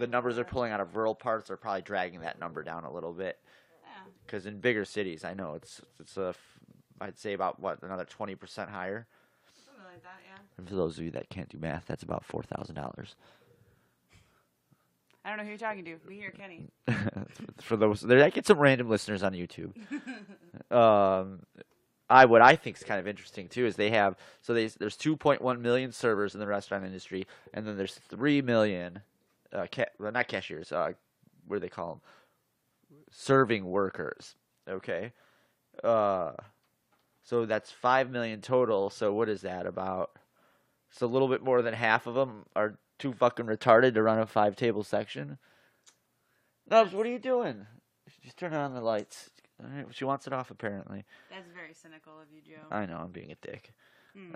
numbers they're pulling out of rural parts are probably dragging that number down a little bit. Yeah. Because in bigger cities, I know I'd say about another 20% higher. Something like that, yeah. And for those of you that can't do math, that's about $4,000. I don't know who you're talking to. Me or Kenny? For those, I get some random listeners on YouTube. What I think is kind of interesting too is there's 2.1 million servers in the restaurant industry, and then there's 3 million, not cashiers, what do they call them? Serving workers. Okay, so that's 5 million total. So what is that about? So a little bit more than half of them are too fucking retarded to run a 5-table section. Nubs, what are you doing? She's turning on the lights. All right, she wants it off apparently. That's very cynical of you, Joe. I know, I'm being a dick.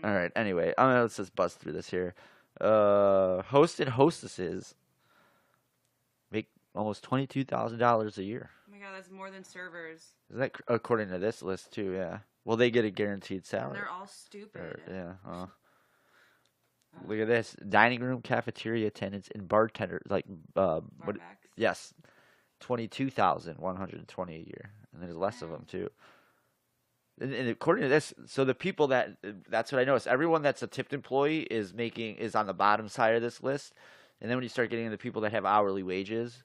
All right, anyway, let's just buzz through this here. Host and hostesses make almost $22,000 a year. Oh my god, that's more than servers. Is that according to this list too? Yeah. Well, they get a guaranteed salary. They're all stupid. Yeah. Look at this: dining room, cafeteria attendants, and bartenders. Yes, 22,120 a year, and there's less of them too. And according to this, so the people that's what I noticed. Everyone that's a tipped employee is on the bottom side of this list, and then when you start getting into people that have hourly wages,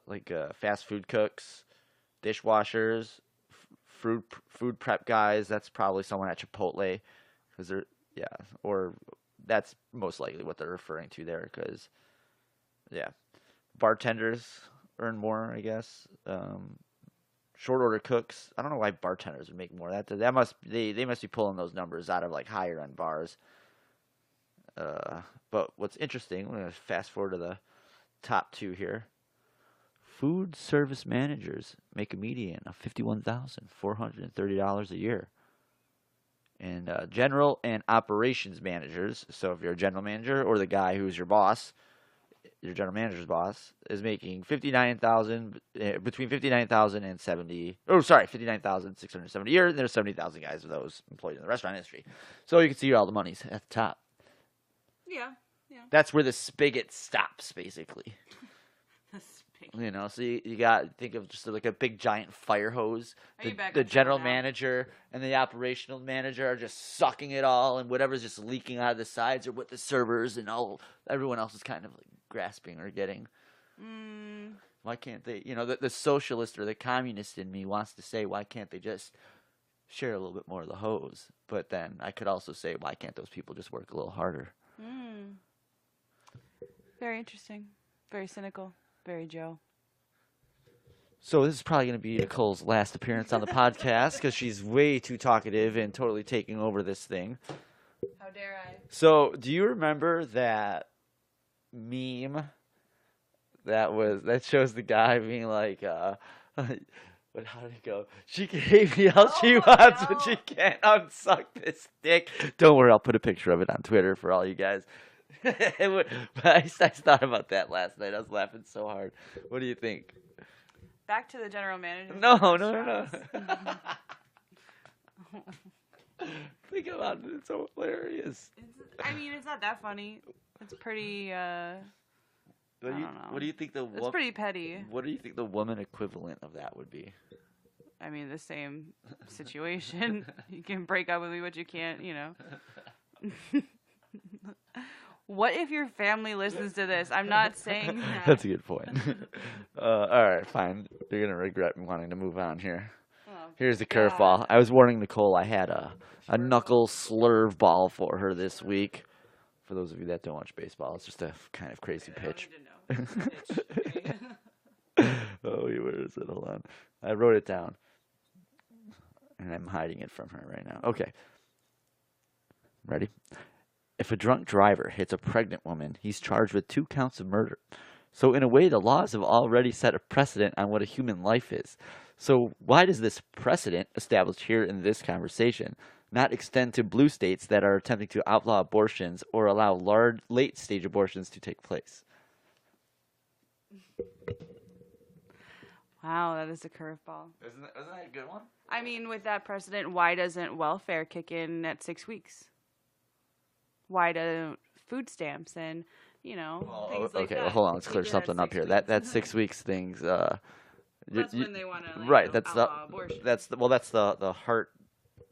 like fast food cooks, dishwashers, food prep guys, that's probably someone at Chipotle, because or that's most likely what they're referring to there, because bartenders earn more, I guess. Short order cooks, I don't know why bartenders would make more. They must be pulling those numbers out of like higher end bars. But what's interesting, we're gonna fast forward to the top 2 here. Food service managers make a median of $51,430 a year. And general and operations managers, so if you're a general manager or the guy who's your boss, your general manager's boss, is making between $59,000 and $59,670 a year. And there's 70,000 guys of those employed in the restaurant industry. So you can see all the money's at the top. Yeah. That's where the spigot stops, basically. The spigot. So you got think of just like a big giant fire hose. The general manager and the operational manager are just sucking it all, and whatever's just leaking out of the sides are what the servers and everyone else is kind of like grasping or getting. Why can't they? The socialist or the communist in me wants to say, why can't they just share a little bit more of the hose? But then I could also say, why can't those people just work a little harder? Very interesting. Very cynical. Very Joe. So this is probably going to be Nicole's last appearance on the podcast because she's way too talkative and totally taking over this thing. How dare I? So do you remember that meme that shows the guy being like, but how did it go? She can hate me all she wants, but she can't unsuck this dick. Don't worry, I'll put a picture of it on Twitter for all you guys. But I thought about that last night. I was laughing so hard. What do you think? Back to the general manager. No. Think about it. It's so hilarious. It's not that funny. It's pretty What do you, don't know. what do you think the It's pretty petty. What do you think the woman equivalent of that would be? I mean, the same situation. You can break up with me, but you can't, What if your family listens to this? I'm not saying that. That's a good point. All right, fine. You're gonna regret wanting to move on here. Oh, Here's the God. curveball. I was warning Nicole I had a knuckle slurve ball for her this week. For those of you that don't watch baseball, it's just a kind of crazy pitch. I don't need to know. Pitch. Oh, where is it? Hold on. I wrote it down. And I'm hiding it from her right now. Okay. Ready? If a drunk driver hits a pregnant woman, he's charged with 2 counts of murder. So in a way, the laws have already set a precedent on what a human life is. So why does this precedent, established here in this conversation, not extend to blue states that are attempting to outlaw abortions or allow large, late-stage abortions to take place? Wow, that is a curveball. Isn't that a good one? I mean, with that precedent, why doesn't welfare kick in at 6 weeks? Why don't food stamps and, things like okay, that? well, hold on. Let's kick clear in at something up 6 here. weeks? That 6 weeks things. That's when they want to, right. That's outlaw abortion. that's the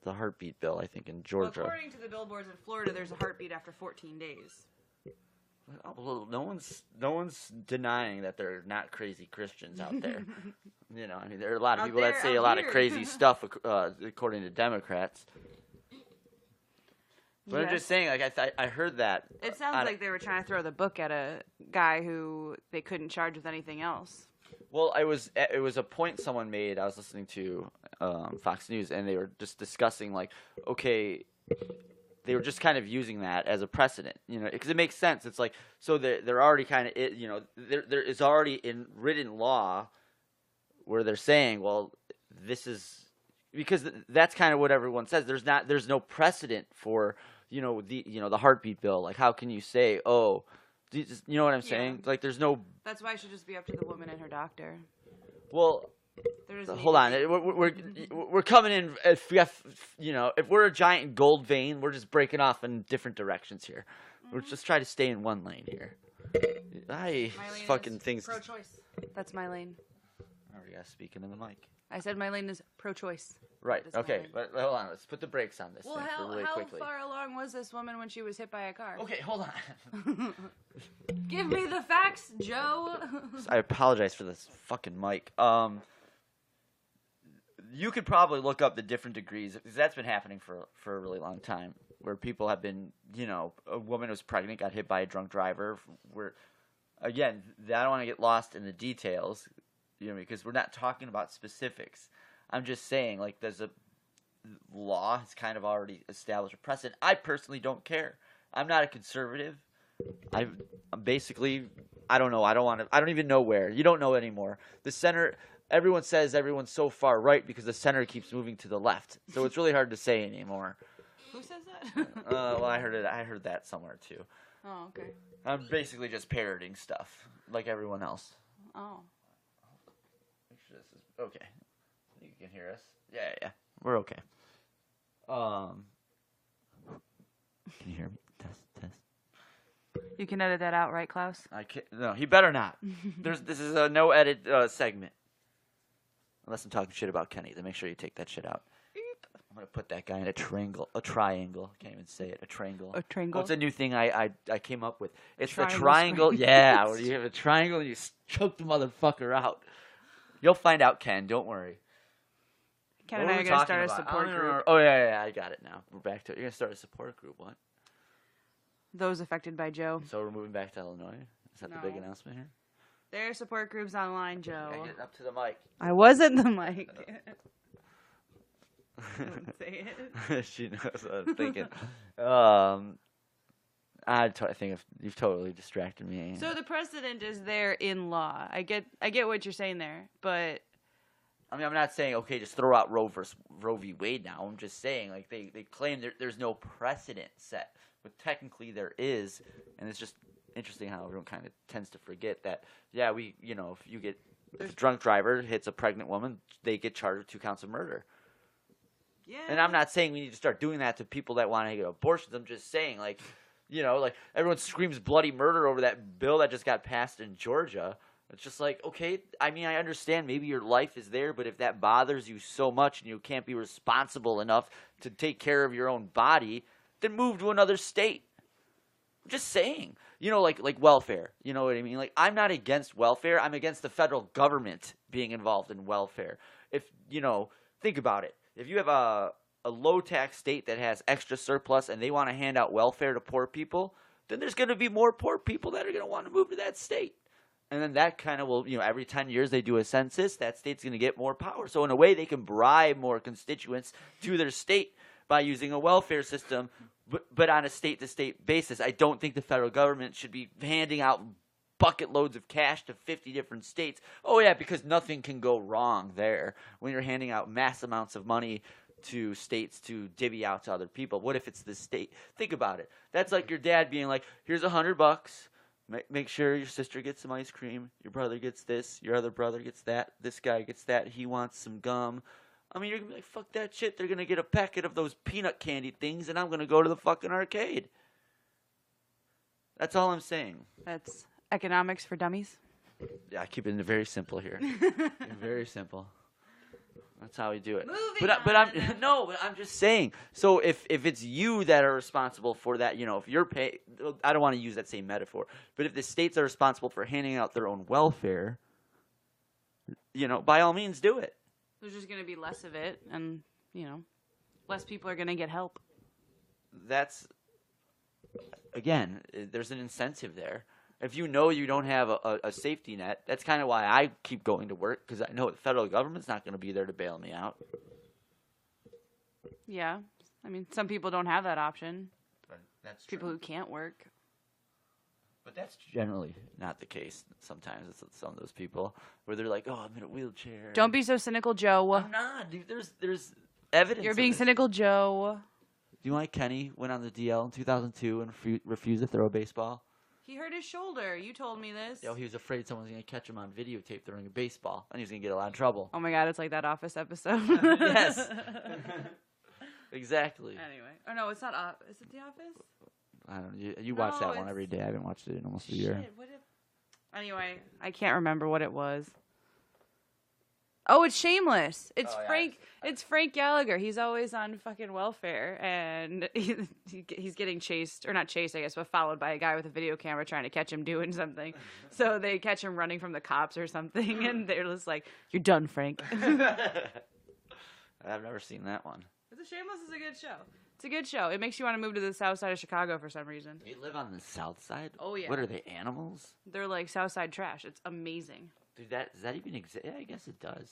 heartbeat bill, I think, in Georgia. Well, according to the billboards in Florida, there's a heartbeat after 14 days. Well, no one's denying that there are not crazy Christians out there. I mean, there are a lot of Out people that there, say a out lot of here. crazy stuff, according to Democrats. But I'm Yes. just saying, like I heard that. It sounds like they were trying to throw the book at a guy who they couldn't charge with anything else. Well, it was a point someone made. I was listening to Fox News, and they were just discussing, like, okay, they were just kind of using that as a precedent, because it makes sense. It's like, so they're already kind of, there is already in written law where they're saying, well, this is, because that's kind of what everyone says. There's no precedent for, the heartbeat bill. Like, how can you say, oh, you know what I'm saying? Yeah. Like, there's no. That's why it should just be up to the woman and her doctor. Well, There doesn't hold on. need to be- We're coming in. If we have, if we're a giant gold vein, we're just breaking off in different directions here. We're just trying to stay in one lane here. My lane Fucking is things. pro-choice. That's my lane. Oh, yeah, speaking in the mic. I said my lane is pro-choice. Right. That's my Okay. lane. But hold on. Let's put the brakes on this Well, thing how quickly. far along was this woman when she was hit by a car? Okay, hold on. Give me the facts, Joe. I apologize for this fucking mic. You could probably look up the different degrees, because that's been happening for a really long time, where people have been, a woman who's pregnant got hit by a drunk driver. Where, again, I don't want to get lost in the details, because we're not talking about specifics. I'm just saying, like, there's a law has kind of already established a precedent. I personally don't care. I'm not a conservative. I'm basically, I don't know. I don't even know where. You don't know anymore. The center. Everyone says everyone's so far right because the center keeps moving to the left. So it's really hard to say anymore. Who says that? Well, I heard that somewhere too. Oh, okay. I'm basically just parroting stuff like everyone else. Oh. Make sure this is okay. You can hear us. Yeah. We're okay. Can you hear me? Test. You can edit that out, right, Klaus? I can't. No, he better not. This is a no edit segment. Unless I'm talking shit about Kenny, then make sure you take that shit out. I'm gonna put that guy in a triangle. I can't even say it. A triangle. A triangle? Oh, it's a new thing I came up with. It's the Triangle triangle. screen. Yeah, where you have a triangle and you choke the motherfucker out. You'll find out, Ken. Don't worry. Ken What and I were are we going to talking start a about? I support don't even group. remember. Oh yeah, I got it now. We're back to it. You're gonna start a support group. What? Those affected by Joe. So we're moving back to Illinois. Is that the big No. announcement here? There are support groups online, Joe. I get up to the mic. I wasn't the mic. Don't say it. She knows what I'm thinking. I think you've totally distracted me. So the precedent is there in law. I get what you're saying there, but I mean, I'm not saying, okay, just throw out Roe v. Wade now. I'm just saying, like, they claim there's no precedent set. But technically there is, and it's just interesting how everyone kind of tends to forget that, yeah, if a drunk driver hits a pregnant woman, they get charged with 2 counts of murder. yeah. And I'm not saying we need to start doing that to people that want to get abortions. I'm just saying, like, You know, like everyone screams bloody murder over that bill that just got passed in Georgia. It's just like, okay, I mean, I understand maybe your life is there, but if that bothers you so much and you can't be responsible enough to take care of your own body, then move to another state. I'm just saying, you know, like welfare. You know what I mean? Like, I'm not against welfare. I'm against the federal government being involved in welfare. If, you know, think about it. If you have a low tax state that has extra surplus and they want to hand out welfare to poor people, then there's going to be more poor people that are going to want to move to that state. And then that kind of will, you know, every 10 years they do a census, that state's going to get more power. So in a way, they can bribe more constituents to their state by using a welfare system, but on a state-to-state basis. I don't think the federal government should be handing out bucket loads of cash to 50 different states. Oh, yeah, because nothing can go wrong there when you're handing out mass amounts of money to states to divvy out to other people. What if it's the state? Think about it. That's like your dad being like, here's $100. Make sure your sister gets some ice cream. Your brother gets this. Your other brother gets that. This guy gets that. He wants some gum. I mean, you're going to be like, fuck that shit. They're going to get a packet of those peanut candy things, and I'm going to go to the fucking arcade. That's all I'm saying. That's economics for dummies. Yeah, I keep it very simple here. Very simple. That's how we do it. Moving but I'm just saying. So if it's you that are responsible for that, you know, if you're paying, I don't want to use that same metaphor, but if the states are responsible for handing out their own welfare, you know, by all means do it. There's just going to be less of it, and, you know, less people are going to get help. That's, again, there's an incentive there. If you know you don't have a safety net, that's kind of why I keep going to work, because I know the federal government's not going to be there to bail me out. Yeah. I mean, some people don't have that option. But that's People who can't work. But that's generally not the case. Sometimes it's some of those people where they're like, "Oh, I'm in a wheelchair." Don't be so cynical, Joe. I'm not, dude. There's evidence. You're of being it. cynical, Joe. Do you know why Kenny went on the DL in 2002 and refused to throw a baseball? He hurt his shoulder. You told me this. Yo, he was afraid someone was going to catch him on videotape throwing a baseball, and he was going to get a lot of trouble. Oh my God, it's like that Office episode. Yes. Exactly. Anyway. Oh no, it's not Is it The Office? I don't know. You watch No, that one every day. I haven't watched it in almost a year. Shit, anyway, I can't remember what it was. Oh, it's Shameless. It's Oh, yeah. Frank. It's Frank Gallagher. He's always on fucking welfare, and he's getting chased, or not chased, I guess, but followed by a guy with a video camera trying to catch him doing something. So they catch him running from the cops or something, and they're just like, "You're done, Frank." I've never seen that one. Shameless is a good show. It's a good show. It makes you want to move to the south side of Chicago for some reason. They live on the south side? Oh, yeah. What are they, animals? They're like south side trash. It's amazing. Dude, does that even exist? Yeah, I guess it does.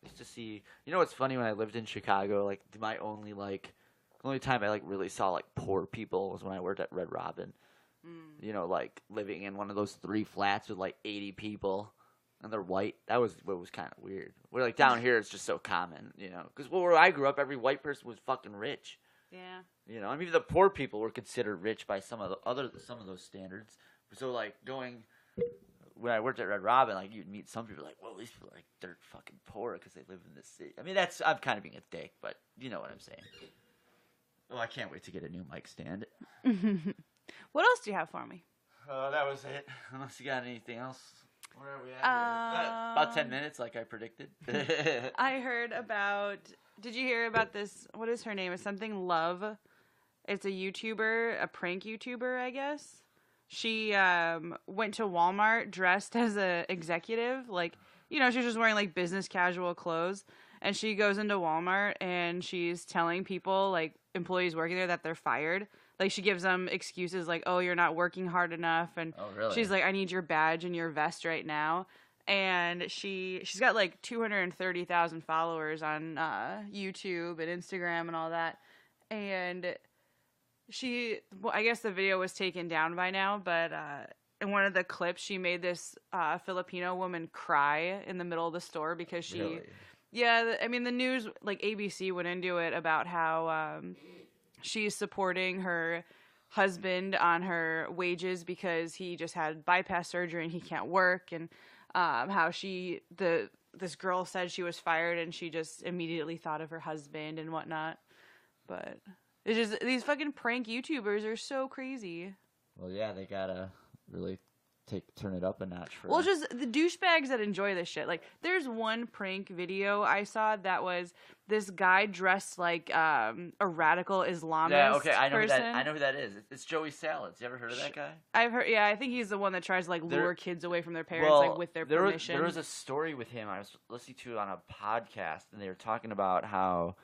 Just to see, you know what's funny, when I lived in Chicago, like my only the only time I really saw like poor people was when I worked at Red Robin. You know, like living in one of those 3 flats with like 80 people, and they're white. That was what was kind of weird. We're like down here, it's just so common, you know, because where I grew up, every white person was fucking rich. Yeah. You know, I mean, the poor people were considered rich by some of those standards. So like when I worked at Red Robin, like you'd meet some people like, "Whoa, these people are like dirt fucking poor because they live in this city." I mean, I'm kind of being a dick, but you know what I'm saying. Oh, I can't wait to get a new mic stand. What else do you have for me? That was it. Unless you got anything else. Where are we at? Here? About 10 minutes, like I predicted. I heard about. Did you hear about this? What is her name? It's something Love. It's a YouTuber, a prank YouTuber, I guess. She went to Walmart dressed as a executive, like, you know, she's just wearing like business casual clothes, and she goes into Walmart and she's telling people, like employees working there, that they're fired. Like she gives them excuses like, "Oh, you're not working hard enough," and really? She's like, "I need your badge and your vest right now." And she's got like 230,000 followers on YouTube and Instagram and all that. And I guess the video was taken down by now, but in one of the clips, she made this Filipino woman cry in the middle of the store because she, Really? Yeah, I mean the news, like ABC went into it about how she's supporting her husband on her wages because he just had bypass surgery and he can't work, and how this girl said she was fired and she just immediately thought of her husband and whatnot. But It's just these fucking prank YouTubers are so crazy. Well, yeah, they gotta really turn it up a notch for. Well, just the douchebags that enjoy this shit. Like, there's one prank video I saw that was this guy dressed like a radical Islamist. Yeah, okay, I know person. I know who that is. It's Joey Salads. You ever heard of that guy? I've heard. Yeah, I think he's the one that tries to like There- lure kids away from their parents, Well, like with their there permission. there was a story with him I was listening to on a podcast, and they were talking about how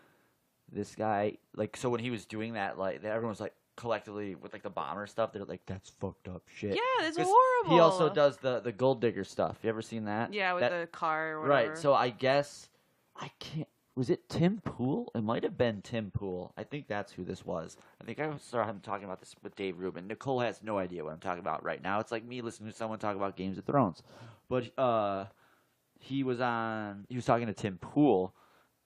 this guy, like, so when he was doing that, like, everyone was like, collectively with like the bomber stuff, they're like, that's fucked up shit. Yeah, that's 'Cause horrible. He also does the gold digger stuff. You ever seen that? Yeah, with That- the car or whatever. right. So I guess I can't. Was it Tim Pool? It might have been Tim Pool. I think that's who this was. I think I saw him talking about this with Dave Rubin. Nicole has no idea what I'm talking about right now. It's like me listening to someone talk about Games of Thrones. But he was talking to Tim Pool.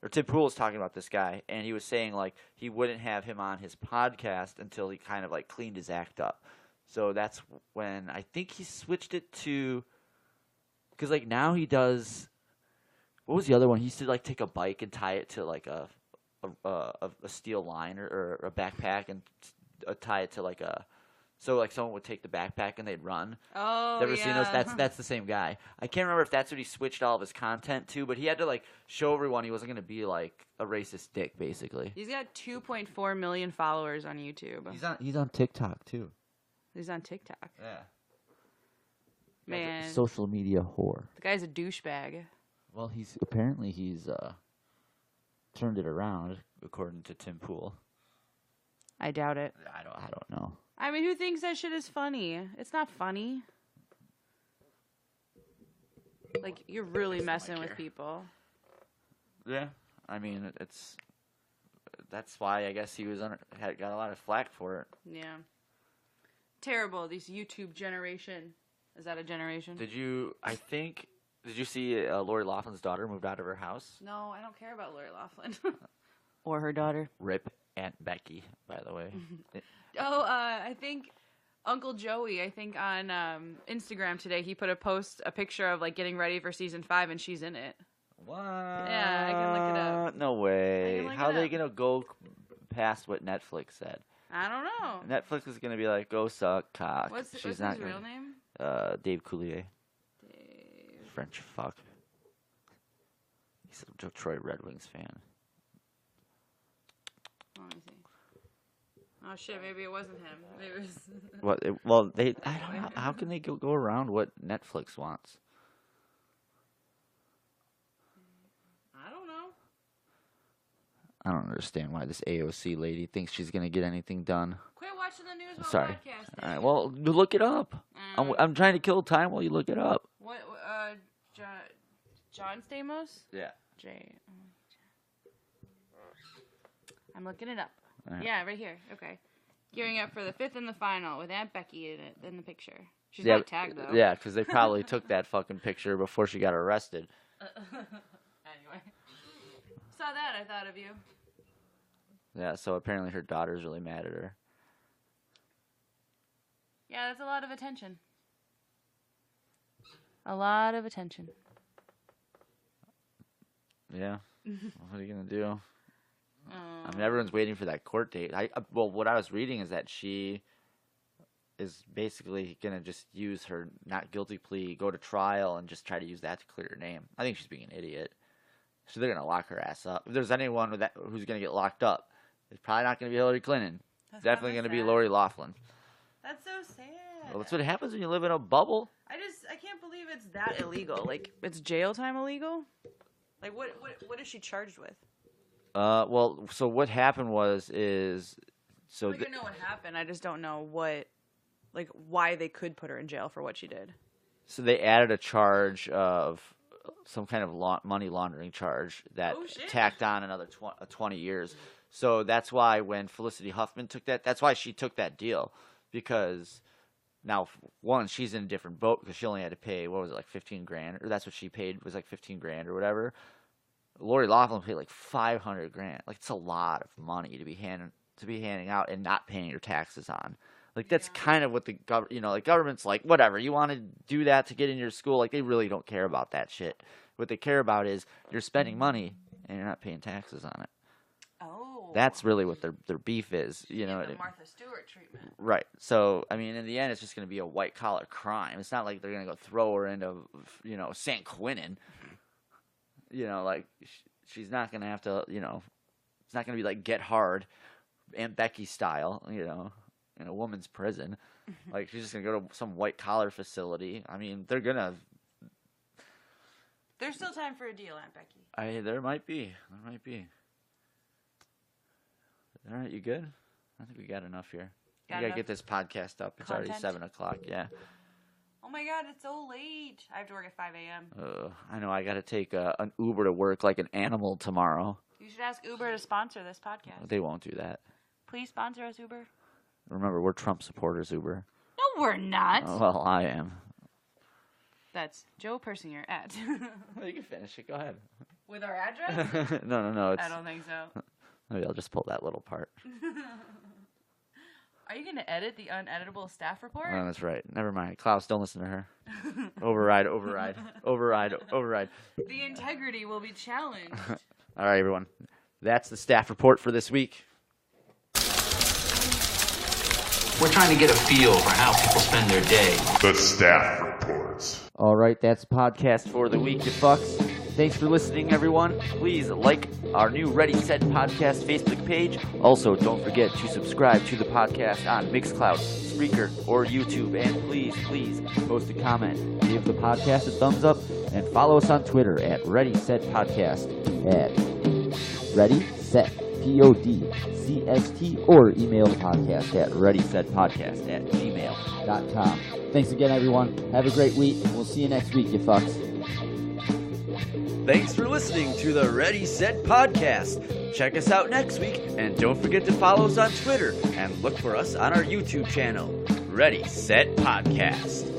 Or Tim Pool was talking about this guy, and he was saying, like, he wouldn't have him on his podcast until he kind of, like, cleaned his act up. So that's when I think he switched it to, because, like, now he does, what was the other one? He used to, like, take a bike and tie it to, like, a steel line or a backpack and tie it to, like, so, like, someone would take the backpack and they'd run. Oh, You ever yeah. seen those? That's the same guy. I can't remember if that's what he switched all of his content to, but he had to, like, show everyone he wasn't going to be, like, a racist dick, basically. He's got 2.4 million followers on YouTube. He's on TikTok, too. He's on TikTok. Yeah. Man, Social media whore. the guy's a douchebag. Well, he's turned it around, according to Tim Pool. I doubt it. I don't know. I mean, who thinks that shit is funny? It's not funny. Like, you're really messing with people. Yeah, I mean, that's why I guess he got a lot of flack for it. Yeah. Terrible, this YouTube generation. Is that a generation? Did you see Lori Laughlin's daughter moved out of her house? No, I don't care about Lori Loughlin. Or her daughter. Rip Aunt Becky, by the way. I think Uncle Joey, on Instagram today, he put a picture of, like, getting ready for season 5, and she's in it. What? Yeah, I can look it up. No way. I can look How it are they up. going to go past what Netflix said? I don't know. Netflix is going to be like, go suck cock. What's She's his not real gonna- name? Dave Coulier. Dave. French fuck. He's a Detroit Red Wings fan. Let me see. Oh shit, maybe it wasn't him. Maybe it was... Well, I don't know. How can they go around what Netflix wants? I don't know. I don't understand why this AOC lady thinks she's going to get anything done. Quit watching the news while Sorry. podcasting. All right, well, look it up. I'm trying to kill time while you look it up. What, John Stamos? Yeah. I'm looking it up. All right. Yeah, right here. Okay. Gearing up for the 5th and the final with Aunt Becky in the picture. She's Yeah, not tagged, though. yeah, because they probably took that fucking picture before she got arrested. Anyway. Saw that, I thought of you. Yeah, so apparently her daughter's really mad at her. Yeah, that's a lot of attention. A lot of attention. Yeah. What are you going to do? I mean, everyone's waiting for that court date. Well, what I was reading is that she is basically going to just use her not guilty plea, go to trial, and just try to use that to clear her name. I think she's being an idiot. So they're going to lock her ass up. If there's anyone who's going to get locked up, it's probably not going to be Hillary Clinton. That's Definitely kinda going to be sad. Lori Loughlin. That's so sad. Well, that's what happens when you live in a bubble. I can't believe it's that illegal. Like, it's jail time illegal? Like, what is she charged with? Well, so what happened is I know what happened. I just don't know why they could put her in jail for what she did. So they added a charge of some kind of money laundering charge that tacked on another 20 years. So that's why when Felicity Huffman that's why she took that deal, because now, one, she's in a different boat because she only had to pay, what was it, like $15,000, or that's what she paid, was like $15,000 or whatever. Lori Loughlin paid like $500,000. Like, it's a lot of money to be handing out and not paying your taxes on. Like, that's kind of what the government's like, whatever, you want to do that to get in your school. Like, they really don't care about that shit. What they care about is you're spending money and you're not paying taxes on it. Oh. That's really what their beef is. You know, the Martha Stewart treatment. right? So I mean, in the end, it's just going to be a white collar crime. It's not like they're going to go throw her into San Quentin. You know, like she's not going to have to. It's not going to be like Get Hard, Aunt Becky style. In a woman's prison. Like she's just going to go to some white collar facility. I mean, they're gonna. There's still time for a deal, Aunt Becky. There might be. All right, you good? I think we got enough here. We gotta get this podcast up. It's already 7 o'clock. Yeah. Oh my God, it's so late. I have to work at 5 a.m. I know. I gotta take an Uber to work like an animal tomorrow. You should ask Uber to sponsor this podcast. They won't do that. Please sponsor us, Uber. Remember, we're Trump supporters, Uber. No, we're not. Well, I am. That's Joe Persinger at. Well, you can finish it. Go ahead. With our address? No. I don't think so. Maybe I'll just pull that little part. Are you going to edit the uneditable staff report? Oh, that's right. Never mind. Klaus, don't listen to her. Override. The integrity will be challenged. All right, everyone. That's the staff report for this week. We're trying to get a feel for how people spend their day. The staff reports. All right, that's podcast for the week, you fucks. Thanks for listening, everyone. Please like our new Ready Set Podcast Facebook page. Also, don't forget to subscribe to the podcast on Mixcloud, Spreaker, or YouTube. And please post a comment. Give the podcast a thumbs up. And follow us on Twitter at Ready Set Podcast. At Ready Set PODCST, or email the podcast at readysetpodcast@gmail.com. Thanks again, everyone. Have a great week. We'll see you next week, you fucks. Thanks for listening to the Ready Set Podcast. Check us out next week, and don't forget to follow us on Twitter and look for us on our YouTube channel, Ready Set Podcast.